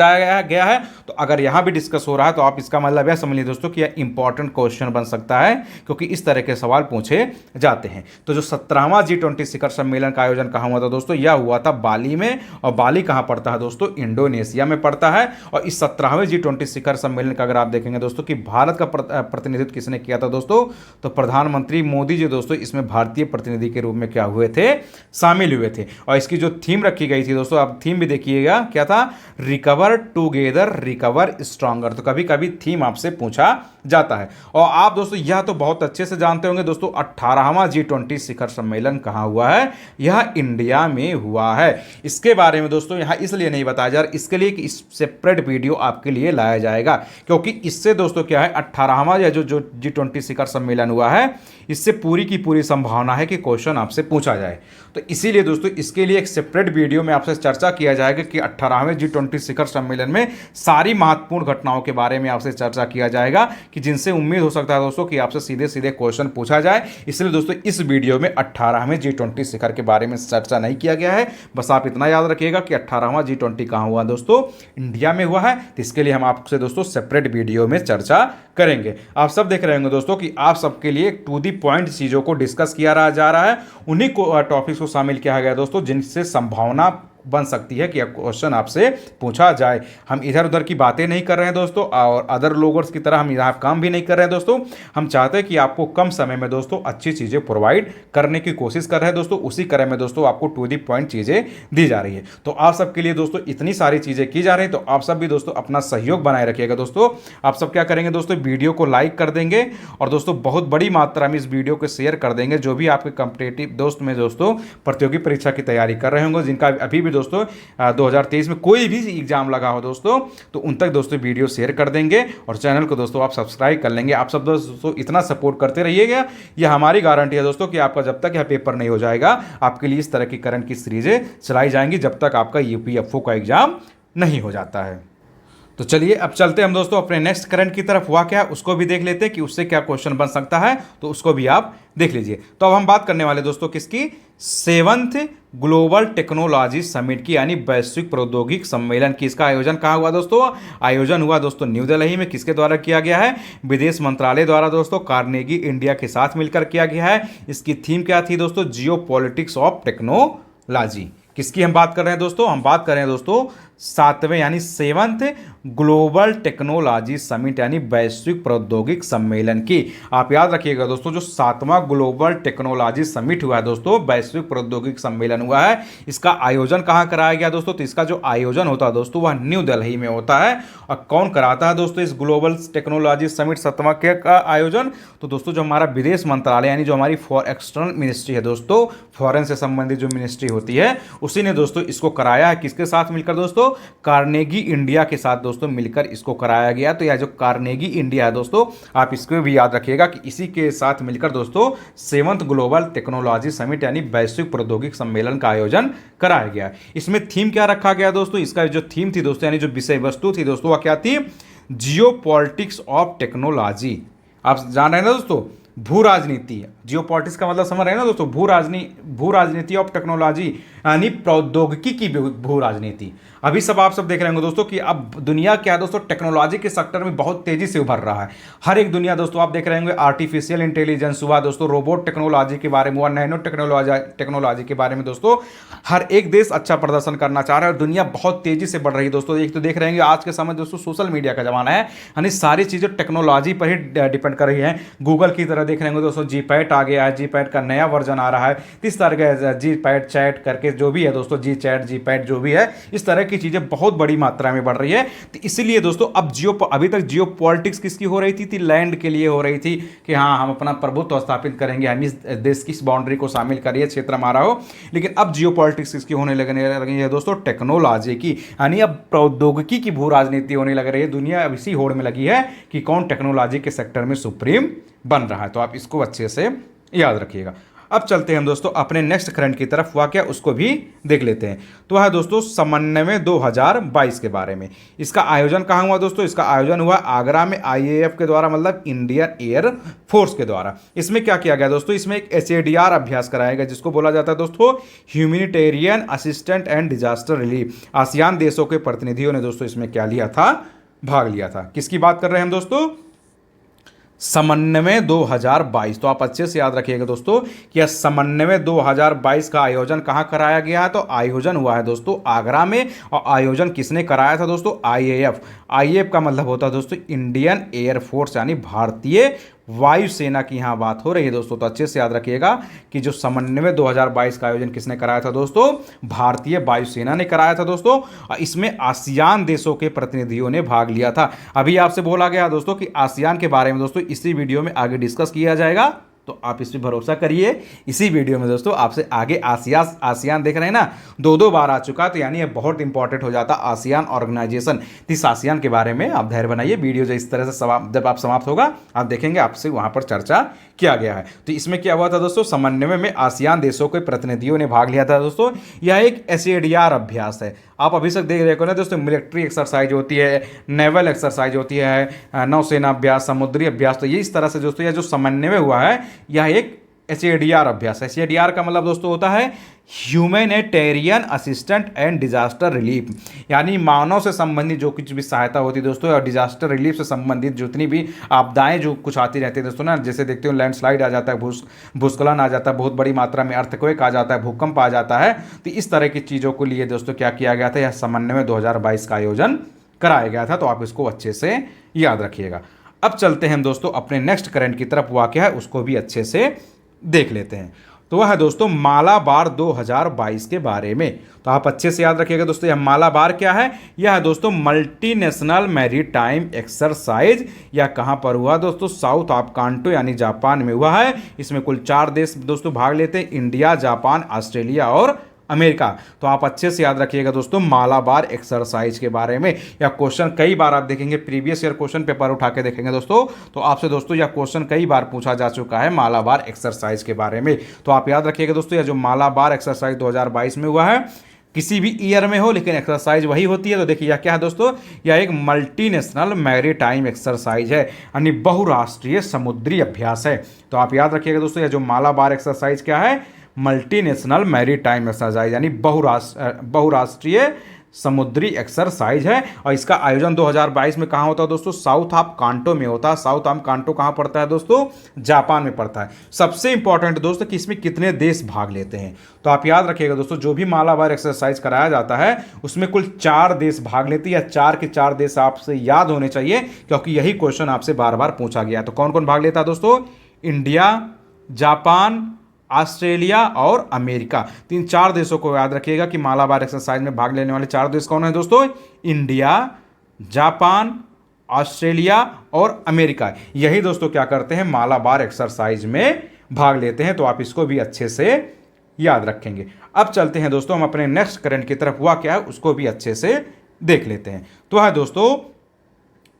गया है। तो अगर यहां भी डिस्कस हो रहा है तो आप इसका मतलब यह समझ लीजिए दोस्तों कि यह इंपॉर्टेंट क्वेश्चन बन सकता है, क्योंकि इस तरह के सवाल पूछे जाते हैं। तो जो 17वां G20 शिखर सम्मेलन का आयोजन कहाँ हुआ था दोस्तों, यह हुआ था बाली में। और बाली कहाँ पड़ता है दोस्तों, इंडोनेशिया में पड़ता है। और इस 17वें G20 शिखर सम्मेलन का अगर आप देखेंगे दोस्तों कि भारत का प्रतिनिधित्व किसने किया था दोस्तों, तो प्रधानमंत्री मोदी जी दोस्तों इसमें भारतीय प्रतिनिधि के रूप में क्या हुए थे, शामिल हुए थे। और इसकी जो थीम रखी गई थी दोस्तों, आप थीम भी देखिएगा क्या था, रिकवर टुगेदर रिकवर स्ट्रॉन्गर। तो कभी कभी थीम आपसे पूछा जाता है। और आप दोस्तों यह तो बहुत अच्छे से जानते होंगे दोस्तों, 18वां G20 शिखर सम्मेलन कहां हुआ है, यह इंडिया में हुआ है। इसके बारे में दोस्तों यहां इसलिए नहीं बताया जा रहा, इसके लिए कि इस सेपरेट वीडियो आपके लिए लाया जाएगा, क्योंकि इससे दोस्तों क्या है, 18वां या जो G20 शिखर सम्मेलन हुआ है, इससे पूरी की पूरी संभावना है कि क्वेश्चन आपसे पूछा जाए। तो इसीलिए दोस्तों इसके लिए एक सेपरेट वीडियो में आपसे चर्चा किया जाएगा कि 18वें G20 शिखर सम्मेलन में सारी महत्वपूर्ण घटनाओं के बारे में आपसे चर्चा किया जाएगा, कि जिनसे उम्मीद हो सकता है दोस्तों कि आपसे सीधे सीधे क्वेश्चन पूछा जाए। इसलिए दोस्तों इस वीडियो में 18वें G20 शिखर के बारे में चर्चा नहीं किया गया है। बस आप इतना याद रखिएगा कि 18वां G20 कहाँ हुआ दोस्तों, इंडिया में हुआ है। तो इसके लिए हम आपसे दोस्तों सेपरेट वीडियो में चर्चा करेंगे। आप सब देख रहे होंगे दोस्तों कि आप सबके लिए टू दी पॉइंट चीज़ों को डिस्कस किया जा रहा है, उन्हीं को टॉपिक्स को शामिल किया गया दोस्तों जिनसे संभावना बन सकती है कि क्वेश्चन आपसे पूछा जाए। हम इधर उधर की बातें नहीं कर रहे हैं दोस्तों, और अदर लोगर्स की तरह हम यहाँ काम भी नहीं कर रहे हैं दोस्तों। हम चाहते हैं कि आपको कम समय में दोस्तों अच्छी चीज़ें प्रोवाइड करने की कोशिश कर रहे हैं दोस्तों। उसी क्रम में दोस्तों आपको टू दी पॉइंट चीज़ें दी जा रही है। तो आप सबके लिए दोस्तों इतनी सारी चीज़ें की जा रही हैं, तो आप सब भी दोस्तों अपना सहयोग बनाए रखिएगा दोस्तों। आप सब क्या करेंगे दोस्तों, वीडियो को लाइक कर देंगे, और दोस्तों बहुत बड़ी मात्रा में इस वीडियो को शेयर कर देंगे। जो भी आपके कॉम्पिटिटिव दोस्त में दोस्तों प्रतियोगी परीक्षा की तैयारी कर रहे होंगे, जिनका अभी भी दोस्तों 2023 में कोई भी एग्जाम लगा हो दोस्तों, तो उन तक दोस्तों वीडियो शेयर कर देंगे, और चैनल को दोस्तों आप सब्सक्राइब कर लेंगे। आप सब दोस्तों इतना सपोर्ट करते रहिएगा, यह हमारी गारंटी है दोस्तों कि आपका जब तक यह पेपर नहीं हो जाएगा, आपके लिए इस तरह की करंट की सीरीजें चलाई जाएंगी जब तक आपका यूपीएफओ का एग्जाम नहीं हो जाता है। तो चलिए अब चलते हैं हम दोस्तों अपने नेक्स्ट करंट की तरफ, हुआ क्या उसको भी देख लेते हैं कि उससे क्या क्वेश्चन बन सकता है, तो उसको भी आप देख लीजिए। तो अब हम बात करने वाले दोस्तों किसकी, 7th ग्लोबल टेक्नोलॉजी समिट की, यानी वैश्विक प्रौद्योगिक सम्मेलन की। इसका आयोजन कहाँ हुआ दोस्तों, आयोजन हुआ दोस्तों न्यू दिल्ली में। किसके द्वारा किया गया है, विदेश मंत्रालय द्वारा दोस्तों कार्नेगी इंडिया के साथ मिलकर किया गया है। इसकी थीम क्या थी दोस्तों, जियो पॉलिटिक्स ऑफ टेक्नोलॉजी। किसकी हम बात कर रहे हैं दोस्तों, हम बात कर रहे हैं दोस्तों 7वें यानी 7th ग्लोबल टेक्नोलॉजी समिट, यानी वैश्विक प्रौद्योगिक सम्मेलन की। आप याद रखिएगा दोस्तों, जो 7वां ग्लोबल टेक्नोलॉजी समिट हुआ है दोस्तों, वैश्विक प्रौद्योगिक सम्मेलन हुआ है, इसका आयोजन कहाँ कराया गया दोस्तों, तो इसका जो आयोजन होता है दोस्तों वह न्यू दिल्ली में होता है। और कौन कराता है दोस्तों इस ग्लोबल टेक्नोलॉजी समिट 7वां के का आयोजन, तो दोस्तों जो हमारा विदेश मंत्रालय यानी जो हमारी एक्सटर्नल मिनिस्ट्री है दोस्तों, फॉरेन से संबंधित जो मिनिस्ट्री होती है, उसी ने दोस्तों इसको कराया है। किसके साथ मिलकर दोस्तों, कार्नेगी इंडिया के साथ दोस्तों मिलकर इसको कराया गया। तो यह जो कार्नेगी इंडिया है दोस्तों, आप इसको भी याद रखिएगा कि इसी के साथ मिलकर दोस्तों 7th ग्लोबल टेक्नोलॉजी समिट यानी वैश्विक प्रौद्योगिक सम्मेलन का आयोजन कराया गया। इसमें थीम क्या रखा गया दोस्तों, इसका जो थीम थी दोस्तों, यानी जो विषय वस्तु थी दोस्तों, वह क्या थी, जियो पॉलिटिक्स ऑफ टेक्नोलॉजी। आप जान रहे हैं ना दोस्तों, भू राजनीति, जियो पॉलिटिक्स का मतलब समझ रहे हैं ना दोस्तों, भू राजनीति ऑफ टेक्नोलॉजी, यानी प्रौद्योगिकी की भू राजनीति। अभी सब आप सब देख रहे होंगे दोस्तों कि अब दुनिया क्या है दोस्तों, टेक्नोलॉजी के सेक्टर में बहुत तेजी से उभर रहा है। हर एक दुनिया दोस्तों आप देख रहे होंगे, आर्टिफिशियल इंटेलिजेंस हुआ दोस्तों, रोबोट टेक्नोलॉजी के बारे में हुआ, नैनो टेक्नोलॉजी के बारे में दोस्तों हर एक देश अच्छा प्रदर्शन करना चाह रहा है और दुनिया बहुत तेजी से बढ़ रही है दोस्तों। एक तो देख रहे हैं आज के समय दोस्तों सोशल मीडिया का जमाना है, यानी सारी चीज़ें टेक्नोलॉजी पर ही डिपेंड कर रही है। गूगल की तरह देख रहे होंगे दोस्तों, जी पैड आ गया है, जी पैड का नया वर्जन आ रहा है। इस तरह के जी पैड चैट करके जो भी है दोस्तों, जी चैट जी पैड जो भी है, इस तरह की चीज़ें बहुत बड़ी मात्रा में बढ़ रही है। तो इसीलिए दोस्तों अब अभी तक जियो पॉलिटिक्स किसकी हो रही थी लैंड के लिए हो रही थी कि हाँ हम अपना प्रभुत्व स्थापित करेंगे, हम इस देश की बाउंड्री को शामिल करिए, क्षेत्र हमारा हो। लेकिन अब जियो पॉलिटिक्स किसकी होने लगी है दोस्तों, टेक्नोलॉजी की, यानी अब प्रौद्योगिकी की भू राजनीति होने लग रही है। दुनिया अब इसी होड़ में लगी है कि कौन टेक्नोलॉजी के सेक्टर में सुप्रीम बन रहा है। तो आप इसको अच्छे से याद रखिएगा। अब चलते हैं हम दोस्तों अपने नेक्स्ट करंट की तरफ, हुआ क्या उसको भी देख लेते हैं। तो वह दोस्तों समन्वय 2022 के बारे में। इसका आयोजन कहाँ हुआ दोस्तों, इसका आयोजन हुआ आगरा में IAF के द्वारा, मतलब इंडियन एयर फोर्स के द्वारा। इसमें क्या किया गया दोस्तों, इसमें एक HADR अभ्यास कराया गया जिसको बोला जाता है दोस्तों humanitarian assistant and disaster relief. ASEAN देशों के प्रतिनिधियों ने दोस्तों इसमें क्या लिया था, भाग लिया था। किसकी बात कर रहे हैं हम दोस्तों, समन्वय 2022। तो आप अच्छे से याद रखिएगा दोस्तों कि यह समन्वय 2022 का आयोजन कहाँ कराया गया है, तो आयोजन हुआ है दोस्तों आगरा में। और आयोजन किसने कराया था दोस्तों, IAF का मतलब होता है दोस्तों इंडियन एयर फोर्स, यानी भारतीय वायुसेना की यहाँ बात हो रही है दोस्तों। तो अच्छे से याद रखिएगा कि जो समन्वय 2022 का आयोजन किसने कराया था दोस्तों, भारतीय वायुसेना ने कराया था दोस्तों। इसमें आसियान देशों के प्रतिनिधियों ने भाग लिया था। अभी आपसे बोला गया दोस्तों कि आसियान के बारे में दोस्तों इसी वीडियो में आगे डिस्कस किया जाएगा, तो आप इस पर भरोसा करिए। इसी वीडियो में दोस्तों आपसे आगे आसियान देख रहे हैं ना, दो बार आ चुका, तो यानी ये बहुत इंपॉर्टेंट हो जाता आसियान ऑर्गेनाइजेशन। इस आसियान के बारे में आप धैर्य बनाइए, वीडियो जो इस तरह से जब आप समाप्त होगा आप देखेंगे आपसे वहां पर चर्चा किया गया है। तो इसमें क्या हुआ था दोस्तों, समन्वय में आसियान देशों के प्रतिनिधियों ने भाग लिया था दोस्तों। यह एक HADR अभ्यास है। आप अभी तक देख रहे हो ना दोस्तों, मिलिट्री एक्सरसाइज होती है, नेवल एक्सरसाइज होती है, नौसेना अभ्यास, समुद्री अभ्यास। तो ये इस तरह से दोस्तों यह जो समन्वय हुआ है यह एक HADR अभ्यास है। HADR का मतलब दोस्तों होता है humanitarian assistant and disaster relief, यानी मानव से संबंधित जो कुछ भी सहायता होती है दोस्तों, और डिजास्टर रिलीफ से संबंधित जितनी भी आपदाएं जो कुछ आती रहती है दोस्तों ना, जैसे देखते हो लैंडस्लाइड आ जाता है, भूस्खलन आ जाता है, बहुत बड़ी मात्रा में अर्थक्वेक आ जाता है, भूकंप आ जाता है। तो इस तरह की चीज़ों को लिए दोस्तों क्या किया गया था, यह समन्वय 2022 का आयोजन कराया गया था। तो आप इसको अच्छे से याद रखिएगा। अब चलते हैं दोस्तों अपने नेक्स्ट करंट की तरफ, हुआ क्या है उसको भी अच्छे से देख लेते हैं। तो वह है दोस्तों मालाबार 2022 के बारे में। तो आप अच्छे से याद रखिएगा दोस्तों, यह मालाबार क्या है, यह है दोस्तों मल्टीनेशनल मैरीटाइम एक्सरसाइज। यह कहाँ पर हुआ दोस्तों, साउथ ऑफ कांटो यानी जापान में हुआ है। इसमें कुल 4 देश दोस्तों भाग लेते हैं, इंडिया, जापान, ऑस्ट्रेलिया और अमेरिका। तो आप अच्छे से याद रखिएगा दोस्तों मालाबार एक्सरसाइज के बारे में। यह क्वेश्चन कई बार आप देखेंगे, प्रीवियस ईयर क्वेश्चन पेपर उठा के देखेंगे दोस्तों, तो आपसे दोस्तों यह क्वेश्चन कई बार पूछा जा चुका है मालाबार एक्सरसाइज के बारे में। तो आप याद रखिएगा दोस्तों, यह जो मालाबार एक्सरसाइज 2022 में हुआ है, किसी भी ईयर में हो लेकिन एक्सरसाइज वही होती है। तो देखिए यह क्या है दोस्तों, यह एक मल्टीनेशनल मैरीटाइम एक्सरसाइज है, यानी बहुराष्ट्रीय समुद्री अभ्यास है। तो आप याद रखिएगा दोस्तों, यह जो मालाबार एक्सरसाइज क्या है, मल्टीनेशनल मैरीटाइम एक्सरसाइज, यानी बहुराष्ट्रीय समुद्री एक्सरसाइज है। और इसका आयोजन 2022 में कहाँ होता है दोस्तों, साउथ ऑफ कांटो में होता है। साउथ ऑफ कांटो कहाँ पड़ता है दोस्तों, जापान में पड़ता है। सबसे इंपॉर्टेंट दोस्तों कि इसमें कितने देश भाग लेते हैं। तो आप याद रखिएगा दोस्तों, जो भी मालाबार एक्सरसाइज कराया जाता है उसमें कुल 4 देश भाग लेते हैं, या 4 के 4 देश आपसे याद होने चाहिए, क्योंकि यही क्वेश्चन आपसे बार बार पूछा गया। तो कौन कौन भाग लेता है दोस्तों, इंडिया, जापान, ऑस्ट्रेलिया और अमेरिका। 3-4 देशों को याद रखिएगा कि मालाबार एक्सरसाइज में भाग लेने वाले 4 देश कौन है दोस्तों, इंडिया, जापान, ऑस्ट्रेलिया और अमेरिका। यही दोस्तों क्या करते हैं, मालाबार एक्सरसाइज में भाग लेते हैं। तो आप इसको भी अच्छे से याद रखेंगे। अब चलते हैं दोस्तों हम अपने नेक्स्ट करंट की तरफ, हुआ क्या है उसको भी अच्छे से देख लेते हैं। तो है दोस्तों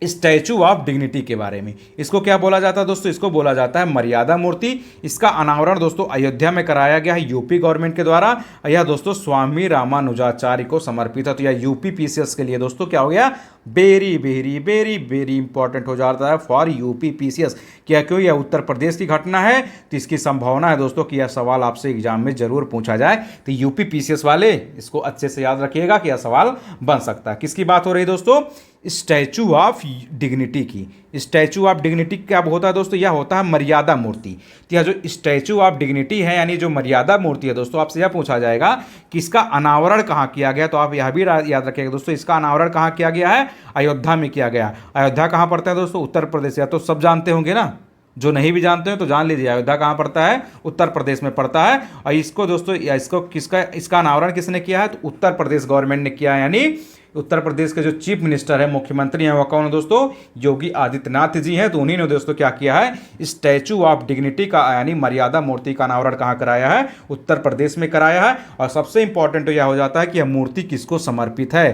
स्टैचू ऑफ डिग्निटी के बारे में। इसको क्या बोला जाता है दोस्तों, इसको बोला जाता है मर्यादा मूर्ति। इसका अनावरण दोस्तों अयोध्या में कराया गया है यूपी गवर्नमेंट के द्वारा। यह दोस्तों स्वामी रामानुजाचार्य को समर्पित है। तो यह यूपी PCS के लिए दोस्तों क्या हो गया, very very very very important हो जाता है फॉर यूपी पीसीएस। क्या क्यों, यह उत्तर प्रदेश की घटना है तो इसकी संभावना है दोस्तों कि यह सवाल आपसे एग्जाम में जरूर पूछा जाए। तो यूपी पीसीएस वाले इसको अच्छे से याद रखिएगा कि यह सवाल बन सकता है। किसकी बात हो रही है दोस्तों? स्टैचू ऑफ डिग्निटी की। स्टैचू ऑफ डिग्निटी क्या होता है दोस्तों? यह होता है मर्यादा मूर्ति। तो यह जो स्टैचू ऑफ डिग्निटी है यानी जो मर्यादा मूर्ति है दोस्तों, आपसे यह पूछा जाएगा कि इसका अनावरण कहाँ किया गया। तो आप यह भी याद रखिएगा दोस्तों, इसका अनावरण कहाँ किया गया है? अयोध्या में किया गया। अयोध्या कहाँ पड़ता है दोस्तों? उत्तर प्रदेश। या तो सब जानते होंगे ना, जो नहीं भी जानते हैं तो जान लीजिए, अयोध्या कहाँ पड़ता है? उत्तर प्रदेश में पड़ता है। और इसको दोस्तों इसका अनावरण किसने किया है? तो उत्तर प्रदेश गवर्नमेंट ने किया है। यानी उत्तर प्रदेश के जो चीफ मिनिस्टर है, मुख्यमंत्री हैं, वो कौन है दोस्तों? योगी आदित्यनाथ जी हैं। तो उन्हीं ने दोस्तों क्या किया है? स्टैचू ऑफ डिग्निटी का यानी मर्यादा मूर्ति का अनावरण कहाँ कराया है? उत्तर प्रदेश में कराया है। और सबसे इंपॉर्टेंट तो यह हो जाता है कि यह मूर्ति किसको समर्पित है।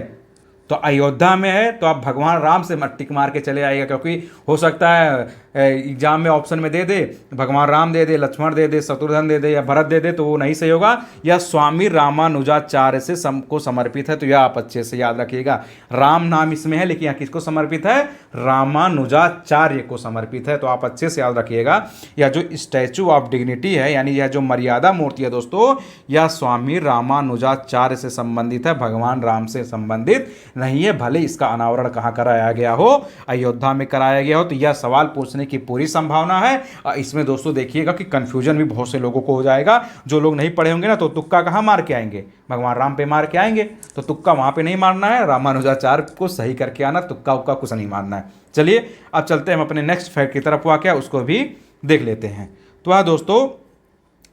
तो अयोध्या में है तो आप भगवान राम से टिक मार के चले आइएगा, क्योंकि हो सकता है एग्जाम में ऑप्शन में दे दे भगवान राम दे दे, लक्ष्मण दे दे, शत्रुघ्न दे दे या भरत दे दे, तो वो नहीं सही होगा। यह स्वामी रामानुजाचार्य से को समर्पित है। तो यह आप अच्छे से याद रखिएगा। राम नाम इसमें है लेकिन यह किसको समर्पित है? रामानुजाचार्य को समर्पित है। तो आप अच्छे से याद रखिएगा, यह जो स्टैचू ऑफ डिग्निटी है यानी यह जो मर्यादा मूर्ति है दोस्तों, यह स्वामी रामानुजाचार्य से संबंधित है, भगवान राम से संबंधित नहीं है। भले इसका अनावरण कहाँ कराया गया हो? अयोध्या में कराया गया हो। तो यह सवाल पूछने की पूरी संभावना है। इसमें दोस्तों देखिएगा कि कंफ्यूजन भी बहुत से लोगों को हो जाएगा। जो लोग नहीं पढ़े होंगे ना, तो तुक्का कहाँ मार के आएंगे? भगवान राम पे मार के आएंगे। तो तुक्का वहां पे नहीं मारना है, रामानुजाचार्य को सही करके आना, तुक्का उक्का कुछ नहीं मारना है। चलिए अब चलते हैं हम अपने नेक्स्ट फैक्ट की तरफ। हुआ क्या उसको भी देख लेते हैं। तो वह दोस्तों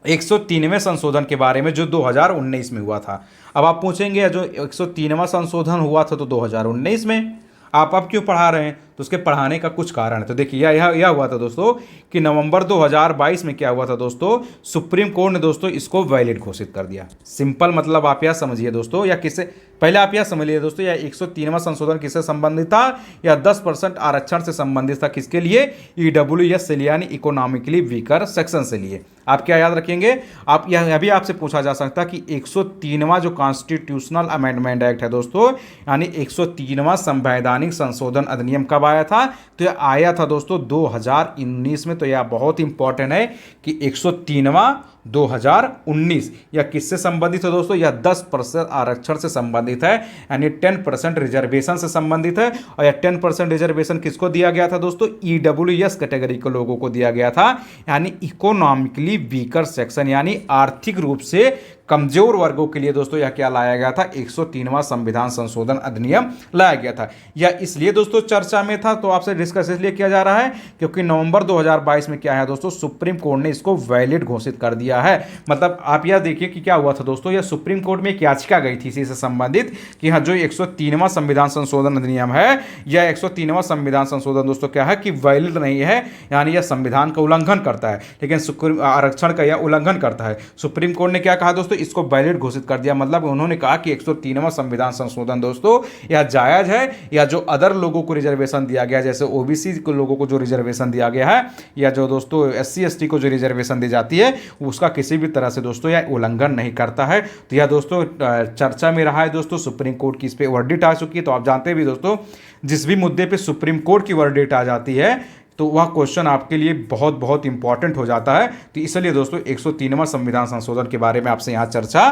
103वें संशोधन के बारे में जो 2019 में हुआ था। अब आप पूछेंगे जो 103वां संशोधन हुआ था तो 2019 में आप अब क्यों पढ़ा रहे हैं? तो उसके पढ़ाने का कुछ कारण है। तो देखिए यह हुआ था दोस्तों कि नवंबर 2022 में क्या हुआ था दोस्तों? सुप्रीम कोर्ट ने दोस्तों इसको वैलिड घोषित कर दिया। सिंपल मतलब आप यह समझिए दोस्तों, या किससे पहले आप यह समझ लीजिए दोस्तों, यह 103वां संशोधन किससे संबंधित था? या 10% आरक्षण से संबंधित था। किसके लिए? EWS से लिए, यानी इकोनॉमिकली वीकर सेक्शन से लिए। आप क्या याद रखेंगे? आप यह भी आपसे पूछा जा सकता कि 103वां जो कॉन्स्टिट्यूशनल अमेंडमेंट एक्ट है दोस्तों, यानी 103वां संवैधानिक संशोधन अधिनियम कब आया था? तो यह आया था दोस्तों 2019 में। तो यह बहुत इंपॉर्टेंट है कि 103वां 2019 यह किससे संबंधित है दोस्तों? यह 10% आरक्षण से संबंधित है, यानी 10% रिजर्वेशन से संबंधित है। और यह 10% रिजर्वेशन किसको दिया गया था दोस्तों? EWS कैटेगरी के लोगों को दिया गया था, यानी इकोनॉमिकली वीकर सेक्शन, यानी आर्थिक रूप से कमजोर वर्गों के लिए दोस्तों यह क्या लाया गया था? 103वां संविधान संशोधन अधिनियम लाया गया था। यह इसलिए दोस्तों चर्चा में था, तो आपसे डिस्कस इसलिए किया जा रहा है क्योंकि नवंबर 2022 में क्या है दोस्तों? सुप्रीम कोर्ट ने इसको वैलिड घोषित कर दिया है। मतलब आप यह देखिए कि क्या हुआ था दोस्तों, यह सुप्रीम कोर्ट में एक याचिका गई थी इसी से संबंधित कि हाँ जो 103वां संविधान संशोधन अधिनियम है, यह 103वां संविधान संशोधन दोस्तों क्या है कि वैलिड नहीं है, यानी यह संविधान का उल्लंघन करता है, लेकिन आरक्षण का यह उल्लंघन करता है। सुप्रीम कोर्ट ने क्या कहा दोस्तों? इसको वैलिड घोषित कर दिया। मतलब उन्होंने कहा कि 103वां संविधान संशोधन दोस्तों यह जायज है, या जो अदर लोगों को रिजर्वेशन दिया गया, जैसे ओबीसी को लोगों को जो रिजर्वेशन दिया गया है, या जो दोस्तों SC ST को जो रिजर्वेशन दी जाती है, उसका किसी भी तरह से दोस्तों यह उल्लंघन नहीं करता है। तो यह दोस्तों चर्चा में रहा है दोस्तों। सुप्रीम कोर्ट की इस पर वर्डिक्ट आ चुकी है। तो आप जानते भी दोस्तों, जिस भी मुद्दे पर सुप्रीम कोर्ट की वर्डिक्ट आ जाती है तो वह क्वेश्चन आपके लिए बहुत बहुत इंपॉर्टेंट हो जाता है। तो इसलिए दोस्तों 103वां संविधान संशोधन के बारे में आपसे यहाँ चर्चा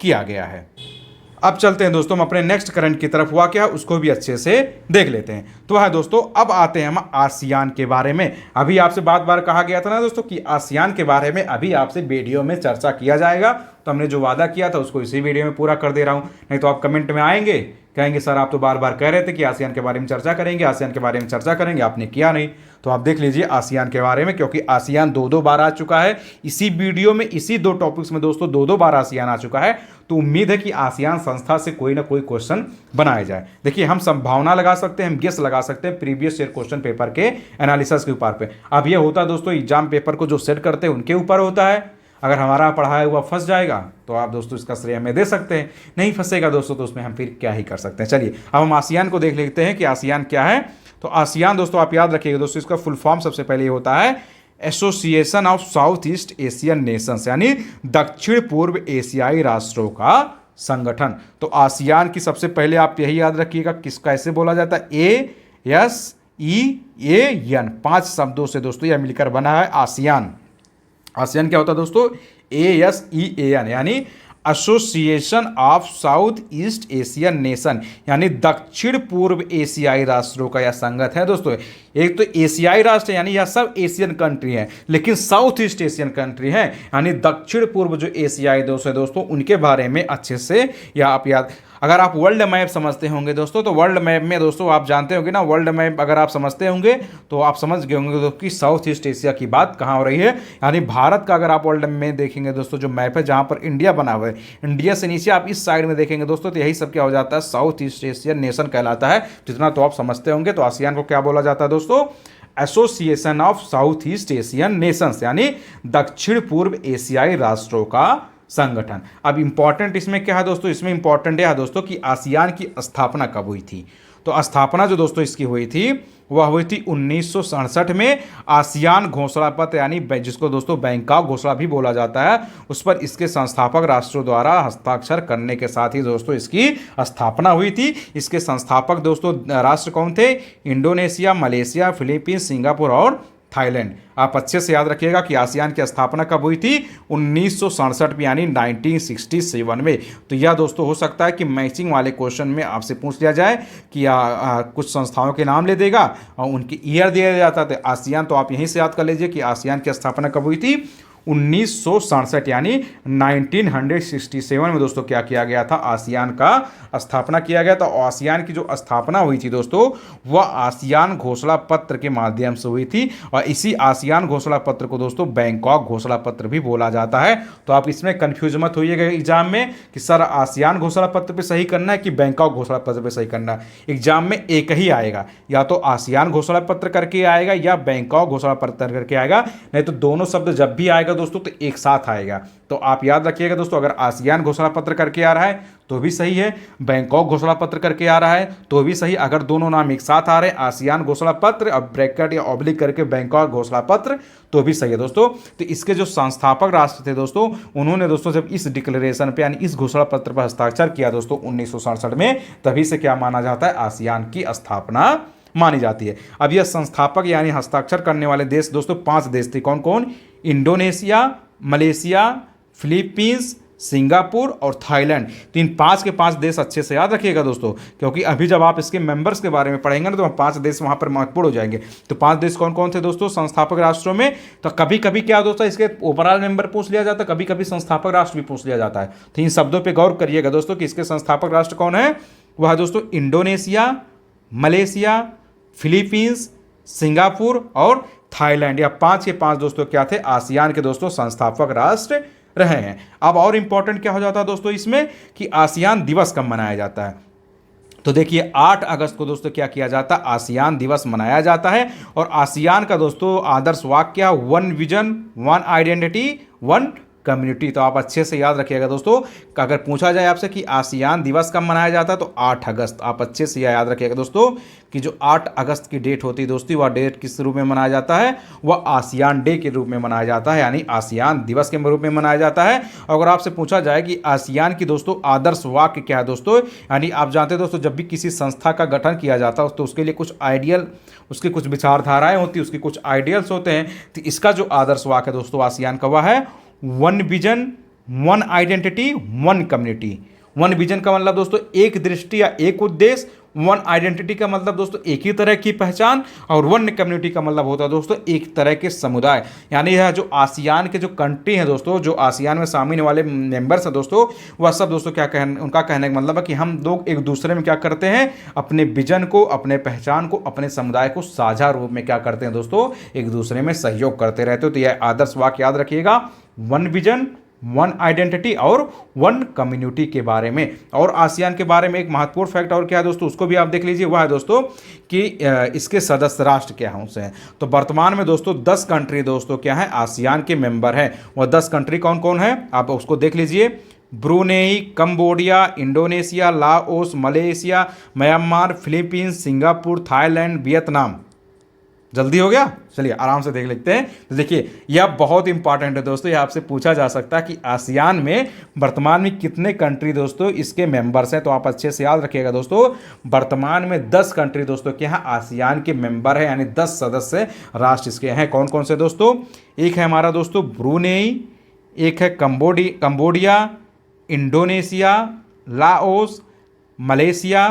किया गया है। अब चलते हैं दोस्तों हम अपने नेक्स्ट करंट की तरफ। हुआ क्या उसको भी अच्छे से देख लेते हैं। तो है दोस्तों अब आते हैं हम आसियान के बारे में। अभी आपसे बार कहा गया था ना दोस्तों कि आसियान के बारे में अभी आपसे वीडियो में चर्चा किया जाएगा। तो हमने जो वादा किया था उसको इसी वीडियो में पूरा कर दे रहा हूँ, नहीं तो आप कमेंट में आएंगे कहेंगे सर आप तो बार कह रहे थे कि आसियान के बारे में चर्चा करेंगे, आसियान के बारे में चर्चा करेंगे, आपने किया नहीं। तो आप देख लीजिए आसियान के बारे में, क्योंकि आसियान दो बार आ चुका है इसी वीडियो में, इसी 2 टॉपिक्स में दोस्तों 2 बार आसियान आ चुका है। तो उम्मीद है कि आसियान संस्था से कोई ना कोई क्वेश्चन बनाया जाए। देखिए हम संभावना लगा सकते हैं, हम गेस लगा सकते हैं प्रीवियस ईयर क्वेश्चन पेपर के एनालिसिस के ऊपर पे। अब ये होता है दोस्तों एग्जाम पेपर को जो सेट करते हैं उनके ऊपर होता है। अगर हमारा पढ़ाया हुआ फंस जाएगा तो आप दोस्तों इसका श्रेय हमें दे सकते हैं, नहीं फंसेगा दोस्तों तो उसमें हम फिर क्या ही कर सकते हैं। चलिए अब हम आसियान को देख लेते हैं कि आसियान क्या है। तो आसियान दोस्तों आप याद रखिएगा दोस्तों, इसका फुल फॉर्म सबसे पहले ये होता है association of south east Asian Nations, यानी दक्षिण पूर्व एशियाई राष्ट्रों का संगठन। तो आसियान की सबसे पहले आप यही याद रखिएगा किस कैसे बोला जाता है, ASEAN, 5 शब्दों से दोस्तों यह मिलकर बना है आसियान। आसियान क्या होता है दोस्तों, ASEAN यानी association of south east Asian nation, यानी दक्षिण पूर्व एशियाई राष्ट्रों का यह संगठन है दोस्तों। एक तो एशियाई राष्ट्र यानी यह सब एशियन कंट्री है, लेकिन साउथ ईस्ट एशियन कंट्री है यानी दक्षिण पूर्व जो एशियाई देश है दोस्तों, उनके बारे में अच्छे से या आप याद, अगर आप वर्ल्ड मैप समझते होंगे दोस्तों, तो वर्ल्ड मैप में दोस्तों आप जानते होंगे ना, वर्ल्ड मैप अगर आप समझते होंगे तो आप समझ गए होंगे दोस्तों कि साउथ ईस्ट एशिया की बात कहाँ हो रही है। यानी भारत का अगर आप वर्ल्ड में देखेंगे दोस्तों, जो मैप है जहाँ पर इंडिया बना हुआ है, इंडिया से नीचे आप इस साइड में देखेंगे दोस्तों, तो यही सब क्या हो जाता है, साउथ ईस्ट एशियन नेशन कहलाता है। जितना तो आप समझते होंगे। तो आसियान को क्या बोला जाता है दोस्तों, association of south east Asian Nations, यानी दक्षिण पूर्व एशियाई राष्ट्रों का संगठन। अब इंपॉर्टेंट इसमें क्या है दोस्तों, इसमें इंपॉर्टेंट यह है दोस्तों कि आसियान की स्थापना कब हुई थी। तो स्थापना जो दोस्तों इसकी हुई थी वह हुई थी 1967 में। आसियान घोषणा पत्र यानी जिसको दोस्तों बैंकॉक घोषणा भी बोला जाता है, उस पर इसके संस्थापक राष्ट्रों द्वारा हस्ताक्षर करने के साथ ही दोस्तों इसकी स्थापना हुई थी। इसके संस्थापक दोस्तों राष्ट्र कौन थे, इंडोनेशिया, मलेशिया, फिलीपींस, सिंगापुर और थाईलैंड। आप अच्छे से याद रखिएगा कि आसियान की स्थापना कब हुई थी, 1967 में यानी 1967 में। तो यह दोस्तों हो सकता है कि मैचिंग वाले क्वेश्चन में आपसे पूछ लिया जाए कि कुछ संस्थाओं के नाम ले देगा और उनकी ईयर दिया जाता है। तो आसियान तो आप यहीं से याद कर लीजिए कि आसियान की स्थापना कब हुई थी, 1967 यानी 1967 में दोस्तों क्या किया गया था, आसियान का स्थापना किया गया था। आसियान की जो स्थापना हुई थी दोस्तों, वह आसियान घोषणा पत्र के माध्यम से हुई थी और इसी आसियान घोषणा पत्र को दोस्तों बैंकॉक घोषणा पत्र भी बोला जाता है। तो आप इसमें कंफ्यूज मत होइएगा एग्जाम में कि सर आसियान घोषणा पत्र पे सही करना है कि बैंकॉक घोषणा पत्र पे सही करना है। एग्जाम में एक ही आएगा, या तो आसियान घोषणा पत्र करके आएगा या बैंकॉक घोषणा पत्र करके आएगा, नहीं तो दोनों शब्द जब भी आएगा दोस्तों तो एक साथ आएगा। तो आप याद रखिएगा दोस्तों, अगर आसियान घोषणा पत्र करके आ रहा है तो भी सही है, बैंकॉक घोषणा पत्र करके आ रहा है तो भी सही। अगर दोनों नाम एक साथ आ रहे हैं, आसियान घोषणा पत्र और ब्रैकेट या ऑब्लिक करके बैंकॉक घोषणा पत्र, तो भी सही है दोस्तों। तो इसके जो संस्थापक राष्ट्र थे दोस्तों, उन्होंने दोस्तों जब इस डिक्लेरेशन पे यानी इस घोषणा पत्र पर हस्ताक्षर किया दोस्तों 1967 में, तभी से क्या माना जाता है, आसियान की स्थापना मानी जाती है। अब यह संस्थापक यानी हस्ताक्षर करने वाले देश दोस्तों 5 देश थे। कौन कौन, इंडोनेशिया, मलेशिया, फिलीपींस, सिंगापुर और थाईलैंड। तो इन 5 के 5 देश अच्छे से याद रखिएगा दोस्तों, क्योंकि अभी जब आप इसके मेंबर्स के बारे में पढ़ेंगे ना तो 5 देश वहां पर महत्वपूर्ण हो जाएंगे। तो 5 देश कौन कौन थे दोस्तों संस्थापक राष्ट्रों में। तो कभी कभी क्या दोस्तों इसके ओवरऑल मेंबर पूछ लिया जाता है, कभी कभी संस्थापक राष्ट्र भी पूछ लिया जाता है। तो इन शब्दों पर गौर करिएगा दोस्तों कि इसके संस्थापक राष्ट्र कौन है। वह दोस्तों इंडोनेशिया, मलेशिया, फिलीपींस, सिंगापुर और थाईलैंड। या 5 के 5 दोस्तों क्या थे, आसियान के दोस्तों संस्थापक राष्ट्र रहे हैं। अब और इंपॉर्टेंट क्या हो जाता है दोस्तों इसमें कि आसियान दिवस कब मनाया जाता है। तो देखिए 8 अगस्त को दोस्तों क्या किया जाता है, आसियान दिवस मनाया जाता है। और आसियान का दोस्तों आदर्श वाक्य क्या, one vision, one identity, one community. तो आप अच्छे से याद रखिएगा दोस्तों, अगर पूछा जाए आपसे कि आसियान दिवस कब मनाया जाता है तो 8 अगस्त। आप अच्छे से याद रखिएगा दोस्तों कि जो 8 अगस्त की डेट होती है दोस्तों, वह डेट किस रूप में मनाया जाता है, वह आसियान डे के रूप में मनाया जाता है, यानी आसियान दिवस के रूप में मनाया जाता है। अगर आपसे पूछा जाए कि आसियान की दोस्तों आदर्श वाक्य क्या है दोस्तों, यानी आप जानते हैं दोस्तों जब भी किसी संस्था का गठन किया जाता है तो उसके लिए कुछ आइडियल, उसकी कुछ विचारधाराएं होती है, उसके कुछ आइडियल्स होते हैं। तो इसका जो आदर्श वाक्य है दोस्तों आसियान का वह है one vision, one identity, one community. One vision का मतलब दोस्तों एक दृष्टि या एक उद्देश्य, वन आइडेंटिटी का मतलब दोस्तों एक ही तरह की पहचान, और वन कम्युनिटी का मतलब होता है दोस्तों एक तरह के समुदाय। यानी यह जो आसियान के जो कंट्री हैं दोस्तों, जो आसियान में शामिल वाले मेंबर्स हैं दोस्तों, वह सब दोस्तों क्या कहने, उनका कहने का मतलब है कि हम लोग एक दूसरे में क्या करते हैं, अपने विजन को, अपने पहचान को, अपने समुदाय को साझा रूप में क्या करते हैं दोस्तों, एक दूसरे में सहयोग करते रहते हो। तो यह आदर्श वाक्य याद रखिएगा, वन विजन, वन आइडेंटिटी और वन कम्युनिटी के बारे में। और आसियान के बारे में एक महत्वपूर्ण फैक्ट और क्या है दोस्तों, उसको भी आप देख लीजिए। वह है दोस्तों कि इसके सदस्य राष्ट्र क्या हैं उससे। तो वर्तमान में दोस्तों 10 कंट्री दोस्तों क्या है, आसियान के मेंबर हैं। वह 10 कंट्री कौन कौन है आप उसको देख लीजिए। Brunei, Cambodia, Indonesia, Laos, Malaysia, Myanmar, Philippines, Singapore, Thailand, Vietnam. जल्दी हो गया, चलिए आराम से देख लेते हैं। तो देखिए यह बहुत इंपॉर्टेंट है दोस्तों, यह आपसे पूछा जा सकता है कि आसियान में वर्तमान में कितने कंट्री दोस्तों इसके मेंबर्स हैं। तो आप अच्छे से याद रखिएगा दोस्तों, वर्तमान में 10 कंट्री दोस्तों के यहाँ आसियान के मेंबर है, यानी 10 सदस्य राष्ट्र इसके हैं। कौन कौन से दोस्तों? एक है हमारा दोस्तों ब्रूनेई, एक है Cambodia, Indonesia, Laos, Malaysia,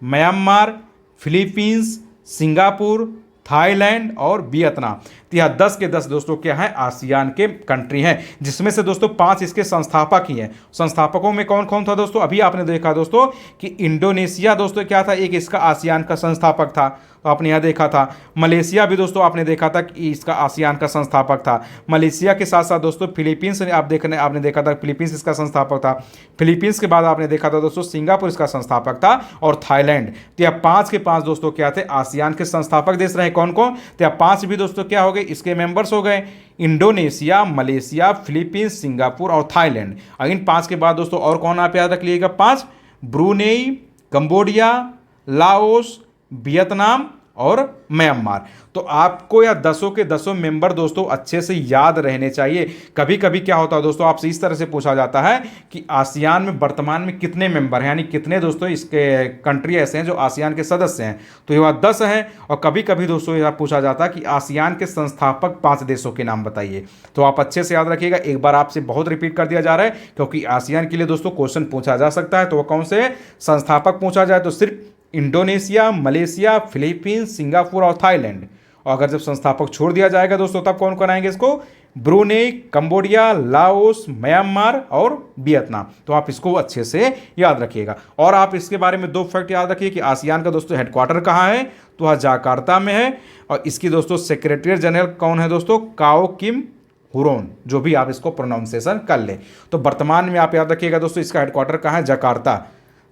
Myanmar, Philippines, Singapore, Thailand और वियतनाम। तो यह 10 के 10 दोस्तों क्या है आसियान के कंट्री हैं, जिसमें से दोस्तों 5 इसके संस्थापक ही हैं। संस्थापकों में कौन कौन था दोस्तों? अभी आपने देखा दोस्तों कि इंडोनेशिया दोस्तों क्या था, एक इसका आसियान का संस्थापक था, तो आपने यहाँ देखा था। मलेशिया भी दोस्तों आपने देखा था कि इसका आसियान का संस्थापक था। मलेशिया के साथ साथ दोस्तों फिलीपींस आपने देखा था, फिलीपींस इसका संस्थापक था। फिलीपींस के बाद आपने देखा था दोस्तों सिंगापुर इसका संस्थापक था, और थाईलैंड। तो यह 5 के 5 दोस्तों क्या थे आसियान के संस्थापक देश रहे। कौन कौन? तो यह 5 भी दोस्तों क्या हो गए इसके मेंबर्स हो गए, इंडोनेशिया, मलेशिया, फिलीपींस, सिंगापुर और थाईलैंड। और इन 5 के बाद दोस्तों और कौन आप याद रख लीजिएगा? 5 ब्रूनेई, कंबोडिया, लाओस, वियतनाम और म्यांमार। तो आपको या 10 के 10 मेंबर दोस्तों अच्छे से याद रहने चाहिए। कभी कभी क्या होता है दोस्तों, आपसे इस तरह से पूछा जाता है कि आसियान में वर्तमान में कितने मेंबर हैं, यानी कितने दोस्तों इसके कंट्री ऐसे हैं जो आसियान के सदस्य हैं। तो ये 10 हैं। और कभी कभी दोस्तों यह पूछा जाता है कि आसियान के संस्थापक 5 देशों के नाम बताइए। तो आप अच्छे से याद रखिएगा, एक बार आपसे बहुत रिपीट कर दिया जा रहा है, क्योंकि आसियान के लिए दोस्तों क्वेश्चन पूछा जा सकता है। तो वो कौन से संस्थापक पूछा जाए तो सिर्फ इंडोनेशिया, मलेशिया, फिलीपींस, सिंगापुर और थाईलैंड। और अगर जब संस्थापक छोड़ दिया जाएगा दोस्तों तब कौन कौन आएंगे इसको? ब्रूनेई, कंबोडिया, लाओस, म्यांमार और वियतनाम। तो आप इसको अच्छे से याद रखिएगा। और आप इसके बारे में 2 फैक्ट याद रखिए कि आसियान का दोस्तों हेडक्वार्टर कहाँ है, तो वह जकार्ता में है। और इसकी दोस्तों सेक्रेटरी जनरल कौन है दोस्तों? काओ किम हुरोन, जो भी आप इसको प्रोनाउंसिएशन कर ले। तो वर्तमान में आप याद रखिएगा दोस्तों इसका हेडक्वार्टर कहाँ है? जकार्ता।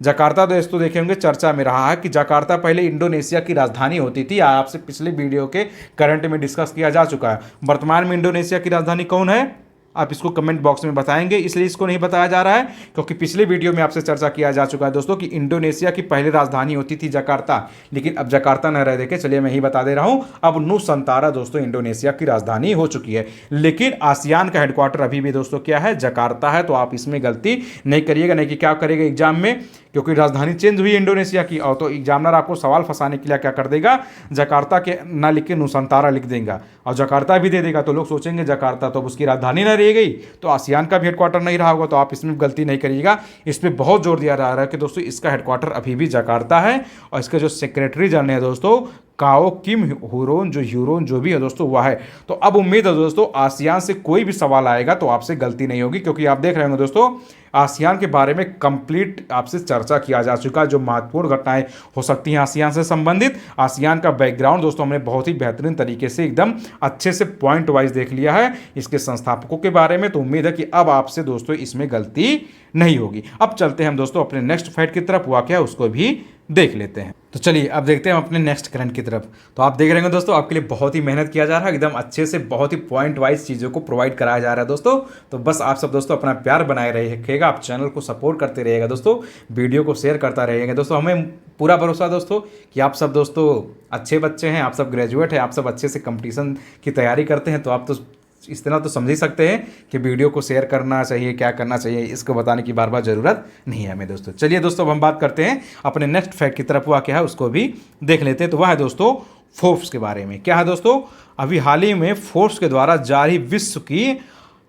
जकार्ता दोस्तों देखे होंगे चर्चा में रहा है कि जकार्ता पहले इंडोनेशिया की राजधानी होती थी, आपसे पिछले वीडियो के करंट में डिस्कस किया जा चुका है। वर्तमान में इंडोनेशिया की राजधानी कौन है? आप इसको कमेंट बॉक्स में बताएंगे, इसलिए इसको नहीं बताया जा रहा है क्योंकि पिछले वीडियो में आपसे चर्चा किया जा चुका है दोस्तों कि इंडोनेशिया की पहली राजधानी होती थी जकार्ता, लेकिन अब जकार्ता न रह देखे, चलिए मैं ही बता दे रहा हूं, अब नुसंतारा दोस्तों इंडोनेशिया की राजधानी हो चुकी है। लेकिन आसियान का हेडक्वार्टर अभी भी दोस्तों क्या है? जकार्ता है। तो आप इसमें गलती नहीं करिएगा, नहीं कि क्या करेगा एग्जाम में, क्योंकि राजधानी चेंज हुई इंडोनेशिया की, और तो एग्जामिनर आपको सवाल फंसाने के लिए क्या कर देगा, जकार्ता के ना लिख के नुसंतारा लिख देगा और जकार्ता भी दे देगा। तो लोग सोचेंगे जकार्ता तो उसकी राजधानी ना रह गई, तो आसियान का भी हेडक्वार्टर नहीं रहा होगा। तो आप इसमें गलती नहीं करिएगा। इस पर बहुत जोर दिया जा रहा है कि दोस्तों इसका हेडक्वार्टर अभी भी जकार्ता है, और इसके जो सेक्रेटरी जनरल है दोस्तों काओ किम हुरोन जो भी है दोस्तों वह है। तो अब उम्मीद है दोस्तों आसियान से कोई भी सवाल आएगा तो आपसे गलती नहीं होगी, क्योंकि आप देख रहे होंगे दोस्तों आसियान के बारे में कंप्लीट आपसे चर्चा किया जा चुका है, जो महत्वपूर्ण घटनाएं हो सकती हैं आसियान से संबंधित। आसियान का बैकग्राउंड दोस्तों हमने बहुत ही बेहतरीन तरीके से एकदम अच्छे से पॉइंट वाइज देख लिया है इसके संस्थापकों के बारे में। तो उम्मीद है कि अब आपसे दोस्तों इसमें गलती नहीं होगी। अब चलते हैं हम दोस्तों अपने नेक्स्ट फैक्ट की तरफ, हुआ क्या उसको भी देख लेते हैं। तो चलिए अब देखते हैं हम अपने नेक्स्ट करंट की तरफ। तो आप देख रहे हैं दोस्तों आपके लिए बहुत ही मेहनत किया जा रहा है, एकदम अच्छे से बहुत ही पॉइंट वाइज चीज़ों को प्रोवाइड कराया जा रहा है दोस्तों। तो बस आप सब दोस्तों अपना प्यार बनाए रहिएगा, आप चैनल को सपोर्ट करते रहिएगा दोस्तों, वीडियो को शेयर करता रहिएगा दोस्तों। हमें पूरा भरोसा है दोस्तों कि आप सब दोस्तों अच्छे बच्चे हैं, आप सब ग्रेजुएट हैं, आप सब अच्छे से कंपटीशन की तैयारी करते हैं। तो आप तो इस तरह तो समझ ही सकते हैं कि वीडियो को शेयर करना चाहिए, क्या करना चाहिए, इसको बताने की बार बार ज़रूरत नहीं है हमें दोस्तों। चलिए दोस्तों अब हम बात करते हैं अपने नेक्स्ट फैक्ट की तरफ, हुआ क्या है उसको भी देख लेते हैं। तो वह है दोस्तों फोर्ब्स के बारे में। क्या है दोस्तों? अभी हाल ही में फोर्ब्स के द्वारा जारी विश्व की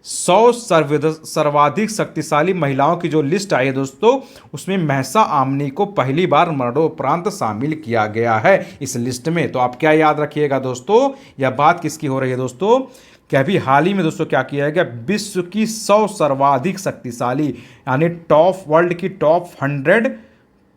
100 सर्वाधिक शक्तिशाली महिलाओं की जो लिस्ट आई है दोस्तों, उसमें महसा आमनी को पहली बार मरणोपरांत शामिल किया गया है इस लिस्ट में। तो आप क्या याद रखिएगा दोस्तों, यह बात किसकी हो रही है दोस्तों, कि अभी हाल ही में दोस्तों क्या किया गया, विश्व की 100 सर्वाधिक शक्तिशाली यानी वर्ल्ड की टॉप 100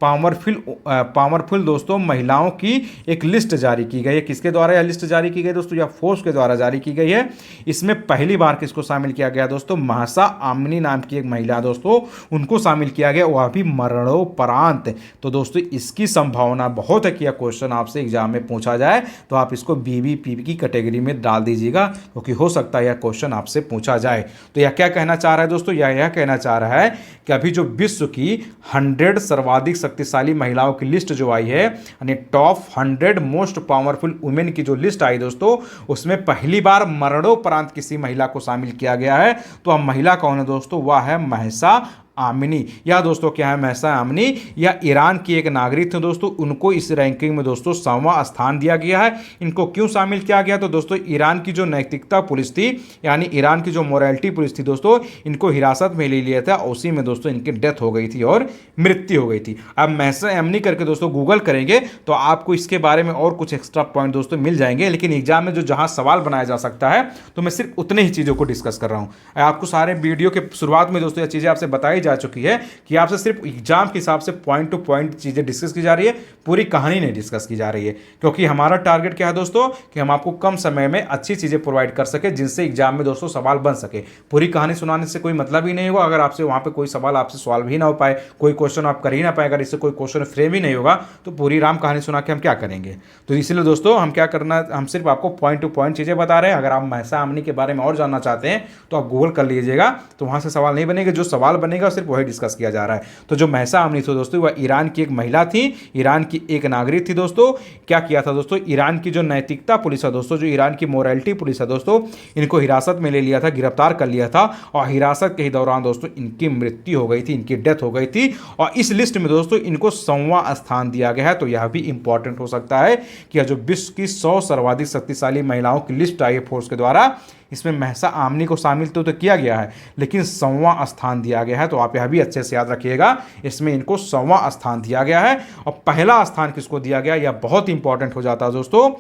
पावरफुल दोस्तों महिलाओं की एक लिस्ट जारी की गई है। किसके द्वारा यह लिस्ट जारी की गई दोस्तों? या फोर्स के द्वारा जारी की गई है। इसमें पहली बार किसको शामिल किया गया दोस्तों? महसा आमनी नाम की एक महिला दोस्तों, उनको शामिल किया गया, वह भी मरणोपरांत। तो दोस्तों इसकी संभावना बहुत है कि यह क्वेश्चन आपसे एग्जाम में पूछा जाए, तो आप इसको BBPP की कैटेगरी में डाल दीजिएगा, क्योंकि हो सकता है यह क्वेश्चन आपसे पूछा जाए। तो यह क्या कहना चाह रहा है दोस्तों? यह कहना चाह रहा है कि अभी जो विश्व की 100 सर्वाधिक शक्तिशाली महिलाओं की लिस्ट जो आई है, यानी टॉप 100 मोस्ट पावरफुल वुमेन की जो लिस्ट आई दोस्तों, उसमें पहली बार मरणोपरांत किसी महिला को शामिल किया गया है। तो अब महिला कौन है दोस्तों? वह है महसा आमिनी। या दोस्तों क्या है महसा आमिनी? या ईरान की एक नागरिक थे दोस्तों, उनको इस रैंकिंग में दोस्तों 100वां स्थान दिया गया है। इनको क्यों शामिल किया गया? तो दोस्तों ईरान की जो नैतिकता पुलिस थी, यानी ईरान की जो मोरालिटी पुलिस थी दोस्तों, इनको हिरासत में ले लिया था, उसी में दोस्तों इनकी डेथ हो गई थी और मृत्यु हो गई थी। अब महसा आमिनी करके दोस्तों गूगल करेंगे तो आपको इसके बारे में और कुछ एक्स्ट्रा पॉइंट दोस्तों मिल जाएंगे, लेकिन एग्जाम में जो जहां सवाल बनाया जा सकता है तो मैं सिर्फ उतने ही चीज़ों को डिस्कस कर रहा हूं। आपको सारे वीडियो के शुरुआत में दोस्तों यह चीज़ें आपसे बताई जा चुकी है कि आपसे सिर्फ एग्जाम के हिसाब से पॉइंट टू पॉइंट चीजें डिस्कस की जा रही है, पूरी कहानी नहीं डिस्कस की जा रही है, क्योंकि हमारा टारगेट क्या है दोस्तों कि हम आपको कम समय में अच्छी चीजें प्रोवाइड कर सके जिनसे एग्जाम में दोस्तों सवाल बन सके। पूरी कहानी सुनाने से कोई मतलब ही नहीं होगा अगर आपसे वहां पे कोई सवाल आपसे सॉल्व ही ना हो पाए, कोई क्वेश्चन आप कर ही ना पाए, अगर इससे कोई क्वेश्चन फ्रेम ही नहीं होगा तो पूरी राम कहानी सुना के हम क्या करेंगे। तो इसलिए दोस्तों हम क्या करना, हम सिर्फ आपको पॉइंट टू पॉइंट चीजें बता रहे हैं। अगर आप महसा आमिनी के बारे में और जानना चाहते हैं तो आप गूगल कर लीजिएगा, तो वहां से सवाल नहीं बनेगा, जो सवाल बनेगा सिर्फ वही डिस्कस किया जा रहा है। तो जो महसा आमिनी थी दोस्तों, वह ईरान की एक महिला थी, ईरान की एक नागरिक थी दोस्तों। क्या किया था दोस्तों, ईरान की जो नैतिकता पुलिस है दोस्तों, जो ईरान की मोरालिटी पुलिस है दोस्तों, इनको हिरासत में ले लिया था, गिरफ्तार कर लिया था, और हिरासत के ही दौरान दोस्तों इनकी मृत्यु हो गई थी, इनकी डेथ हो गई थी। और इस लिस्ट में दोस्तों इनको 100वां स्थान दिया गया है। तो यह भी इंपॉर्टेंट हो सकता है कि जो विश्व की 100 सर्वाधिक शक्तिशाली महिलाओं की लिस्ट आई है फोर्स के द्वारा, इसमें महसा आमिनी को शामिल तो किया गया है, लेकिन 100वां स्थान दिया गया है। तो आप यह भी अच्छे से याद रखिएगा, इसमें इनको 100वां स्थान दिया गया है। और पहला स्थान किसको दिया गया, यह बहुत इंपॉर्टेंट हो जाता है दोस्तों,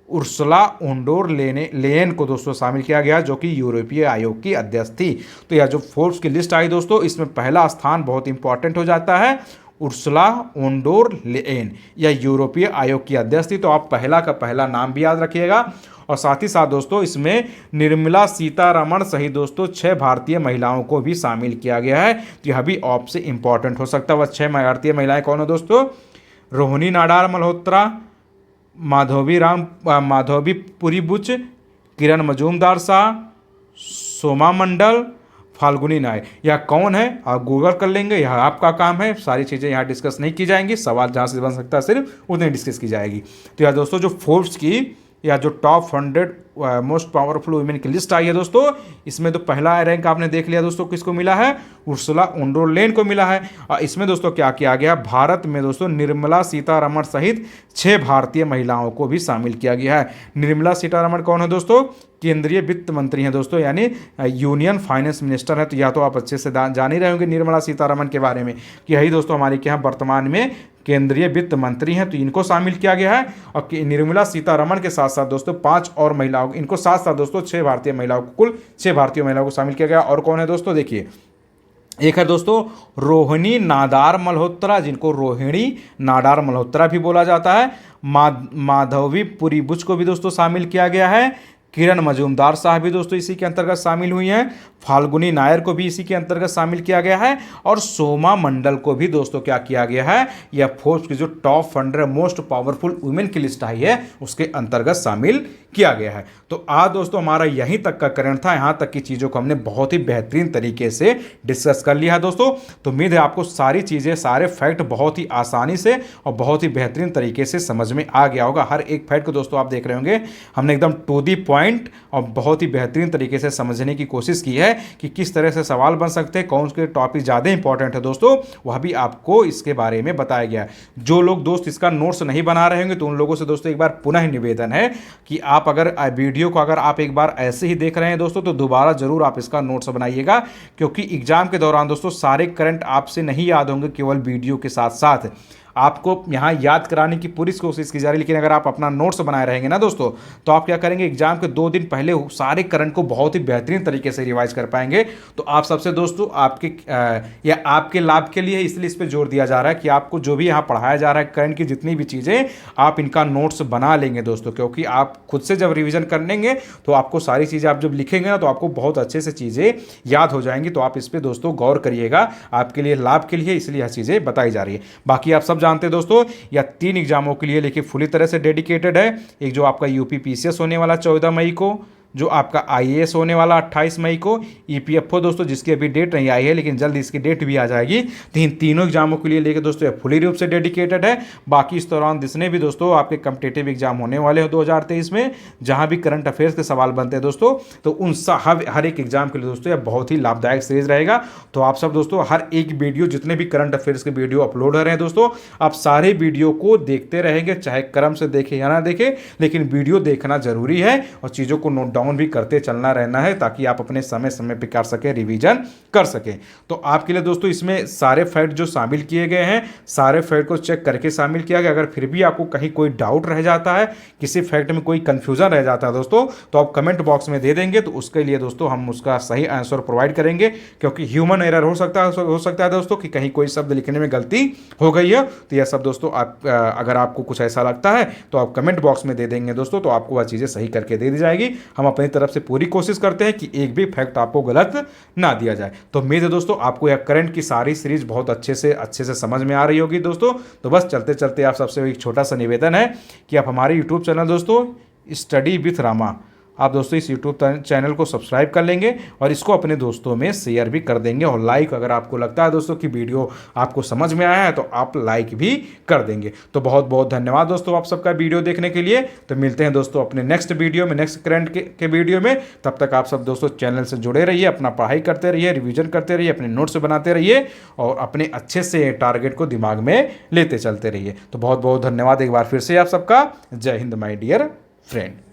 उर्सुला वोन डर लेयन को दोस्तों शामिल किया गया, जो कि यूरोपीय आयोग की अध्यक्ष थी। तो यह जो फोर्ब्स की लिस्ट आई दोस्तों, इसमें पहला स्थान बहुत इंपॉर्टेंट हो जाता है, उर्सुला वोन डर लेयन, यह यूरोपीय आयोग की अध्यक्ष थी। तो आप पहला का पहला नाम भी याद रखिएगा। और साथ ही साथ दोस्तों इसमें निर्मला सीतारमण सहित दोस्तों 6 भारतीय महिलाओं को भी शामिल किया गया है। तो यह भी आपसे इंपॉर्टेंट हो सकता है। वह 6 भारतीय महिलाएं कौन है दोस्तों? रोहिणी नाडार मल्होत्रा, माधवी पुरीबुच, किरण मजूमदार शाह, सोमा मंडल, फाल्गुनी नायर। यह कौन है आप गूगल कर लेंगे, यह आपका काम है। सारी चीज़ें यहाँ डिस्कस नहीं की जाएंगी, सवाल जहाँ से बन सकता है सिर्फ उतनी डिस्कस की जाएगी। तो यह दोस्तों जो फोर्ब्स की या जो टॉप 100 मोस्ट पावरफुल वुमेन की लिस्ट आई है दोस्तों, इसमें तो पहला रैंक आपने देख लिया दोस्तों, किसको मिला है? उर्सुला वोन डर लेयन को मिला है। और इसमें दोस्तों क्या किया गया, भारत में दोस्तों निर्मला सीतारमण सहित 6 भारतीय महिलाओं को भी शामिल किया गया है। निर्मला सीतारमण कौन है दोस्तों? केंद्रीय वित्त मंत्री हैं दोस्तों, यानी यूनियन फाइनेंस मिनिस्टर है। तो या तो आप अच्छे से जान ही रहे होंगे निर्मला सीतारमण के बारे में कि यही दोस्तों हमारे क्या वर्तमान में केंद्रीय वित्त मंत्री हैं, तो इनको शामिल किया गया है। और निर्मला सीतारमण के साथ साथ दोस्तों 5 और महिलाओं, इनको साथ साथ दोस्तों 6 भारतीय महिलाओं को, कुल 6 भारतीय महिलाओं को शामिल किया गया। और कौन है दोस्तों, देखिए एक है दोस्तों रोहिणी नाडार मल्होत्रा, जिनको रोहिणी नाडार मल्होत्रा भी बोला जाता है। माधवी पुरीबुच को भी दोस्तों शामिल किया गया है। किरण मजूमदार शाह भी दोस्तों इसी के अंतर्गत शामिल हुई हैं। फाल्गुनी नायर को भी इसी के अंतर्गत शामिल किया गया है। और सोमा मंडल को भी दोस्तों क्या किया गया है, यह फोर्ब्स की जो टॉप 100 मोस्ट पावरफुल वुमेन की लिस्ट आई है उसके अंतर्गत शामिल किया गया है। तो आज दोस्तों हमारा यहीं तक का करंट था, यहाँ तक की चीज़ों को हमने बहुत ही बेहतरीन तरीके से डिस्कस कर लिया है दोस्तों। तो उम्मीद है आपको सारी चीज़ें, सारे फैक्ट बहुत ही आसानी से और बहुत ही बेहतरीन तरीके से समझ में आ गया होगा। हर एक फैक्ट को दोस्तों आप देख रहे होंगे, हमने एकदम टू दी पॉइंट और बहुत ही बेहतरीन तरीके से समझने की कोशिश की है कि किस तरह से सवाल बन सकते हैं, कौन से टॉपिक ज़्यादा इंपॉर्टेंट है दोस्तों, वह भी आपको इसके बारे में बताया गया है। जो लोग दोस्त इसका नोट्स नहीं बना रहे होंगे तो उन लोगों से दोस्तों एक बार पुनः निवेदन है कि आप अगर वीडियो को अगर आप एक बार ऐसे ही देख रहे हैं दोस्तों तो दोबारा जरूर आप इसका नोट्स बनाइएगा, क्योंकि एग्जाम के दौरान दोस्तों सारे करंट आपसे नहीं याद होंगे, केवल वीडियो के साथ साथ आपको यहाँ याद कराने की पूरी कोशिश की जा रही है। लेकिन अगर आप अपना नोट्स बनाए रहेंगे ना दोस्तों, तो आप क्या करेंगे, एग्जाम के 2 दिन पहले सारे करंट को बहुत ही बेहतरीन तरीके से रिवाइज कर पाएंगे। तो आप सबसे दोस्तों आपके या आपके लाभ के लिए इसलिए इस पर जोर दिया जा रहा है कि आपको जो भी यहाँ पढ़ाया जा रहा है करंट की जितनी भी चीज़ें, आप इनका नोट्स बना लेंगे दोस्तों, क्योंकि आप खुद से जब रिविजन कर लेंगे तो आपको सारी चीज़ें आप जब लिखेंगे ना तो आपको बहुत अच्छे से चीज़ें याद हो जाएंगी। तो आप इस पर दोस्तों गौर करिएगा, आपके लिए लाभ के लिए इसलिए यह चीज़ें बताई जा रही है। बाकी आप सब जानते हैं दोस्तों या 3 एग्जामों के लिए लेकिन पूरी तरह से डेडिकेटेड है। एक जो आपका यूपी पीसीएस होने वाला 14 मई को, जो आपका आईएएस होने वाला 28 मई को, ईपीएफओ दोस्तों जिसकी अभी डेट नहीं आई है लेकिन जल्द इसकी डेट भी आ जाएगी। तो इन तीनों एग्जामों के लिए लेकर दोस्तों ये फुली रूप से डेडिकेटेड है। बाकी इस दौरान जितने भी दोस्तों आपके कॉम्पिटिटिव एग्जाम होने वाले हैं 2023 में, जहां भी करंट अफेयर्स के सवाल बनते हैं दोस्तों, तो उन हर एक एग्जाम के लिए दोस्तों यह बहुत ही लाभदायक सीरीज रहेगा। तो आप सब दोस्तों हर एक वीडियो, जितने भी करंट अफेयर्स के वीडियो अपलोड हो रहे हैं दोस्तों, आप सारे वीडियो को देखते रहेंगे, चाहे क्रम से देखें या ना देखें, लेकिन वीडियो देखना जरूरी है और चीज़ों को नोट डाउन भी करते चलना रहना है ताकि आप अपने समय समय पर कर सकें, रिवीजन कर सकें। तो आपके लिए दोस्तों इसमें सारे फैक्ट जो शामिल किए गए हैं, सारे फैक्ट को चेक करके शामिल किया गया। अगर फिर भी आपको कहीं कोई डाउट रह जाता है, किसी फैक्ट में कोई कंफ्यूजन रह जाता है दोस्तों, तो आप कमेंट बॉक्स में दे देंगे, तो उसके लिए दोस्तों हम उसका सही आंसर प्रोवाइड करेंगे। क्योंकि ह्यूमन एरर हो सकता है दोस्तों कि कहीं कोई शब्द लिखने में गलती हो गई है। तो यह सब दोस्तों आप अगर आपको कुछ ऐसा लगता है तो आप कमेंट बॉक्स में दे देंगे दोस्तों, तो आपको वह चीज़ें सही करके दे दी जाएगी। हम अपनी तरफ से पूरी कोशिश करते हैं कि एक भी फैक्ट आपको गलत ना दिया जाए। तो उम्मीद है दोस्तों आपको यह करंट की सारी सीरीज बहुत अच्छे से समझ में आ रही होगी दोस्तों। तो बस चलते चलते आप सबसे एक छोटा सा निवेदन है कि आप हमारे यूट्यूब चैनल दोस्तों स्टडी विथ रामा, आप दोस्तों इस यूट्यूब चैनल को सब्सक्राइब कर लेंगे और इसको अपने दोस्तों में शेयर भी कर देंगे। और लाइक, अगर आपको लगता है दोस्तों कि वीडियो आपको समझ में आया है तो आप लाइक भी कर देंगे। तो बहुत बहुत धन्यवाद दोस्तों आप सबका वीडियो देखने के लिए। तो मिलते हैं दोस्तों अपने नेक्स्ट वीडियो में, नेक्स्ट करंट के वीडियो में। तब तक आप सब दोस्तों चैनल से जुड़े रहिए, अपना पढ़ाई करते रहिए, रिविजन करते रहिए, अपने नोट्स बनाते रहिए और अपने अच्छे से टारगेट को दिमाग में लेते चलते रहिए। तो बहुत बहुत धन्यवाद एक बार फिर से आप सबका। जय हिंद माय डियर फ्रेंड।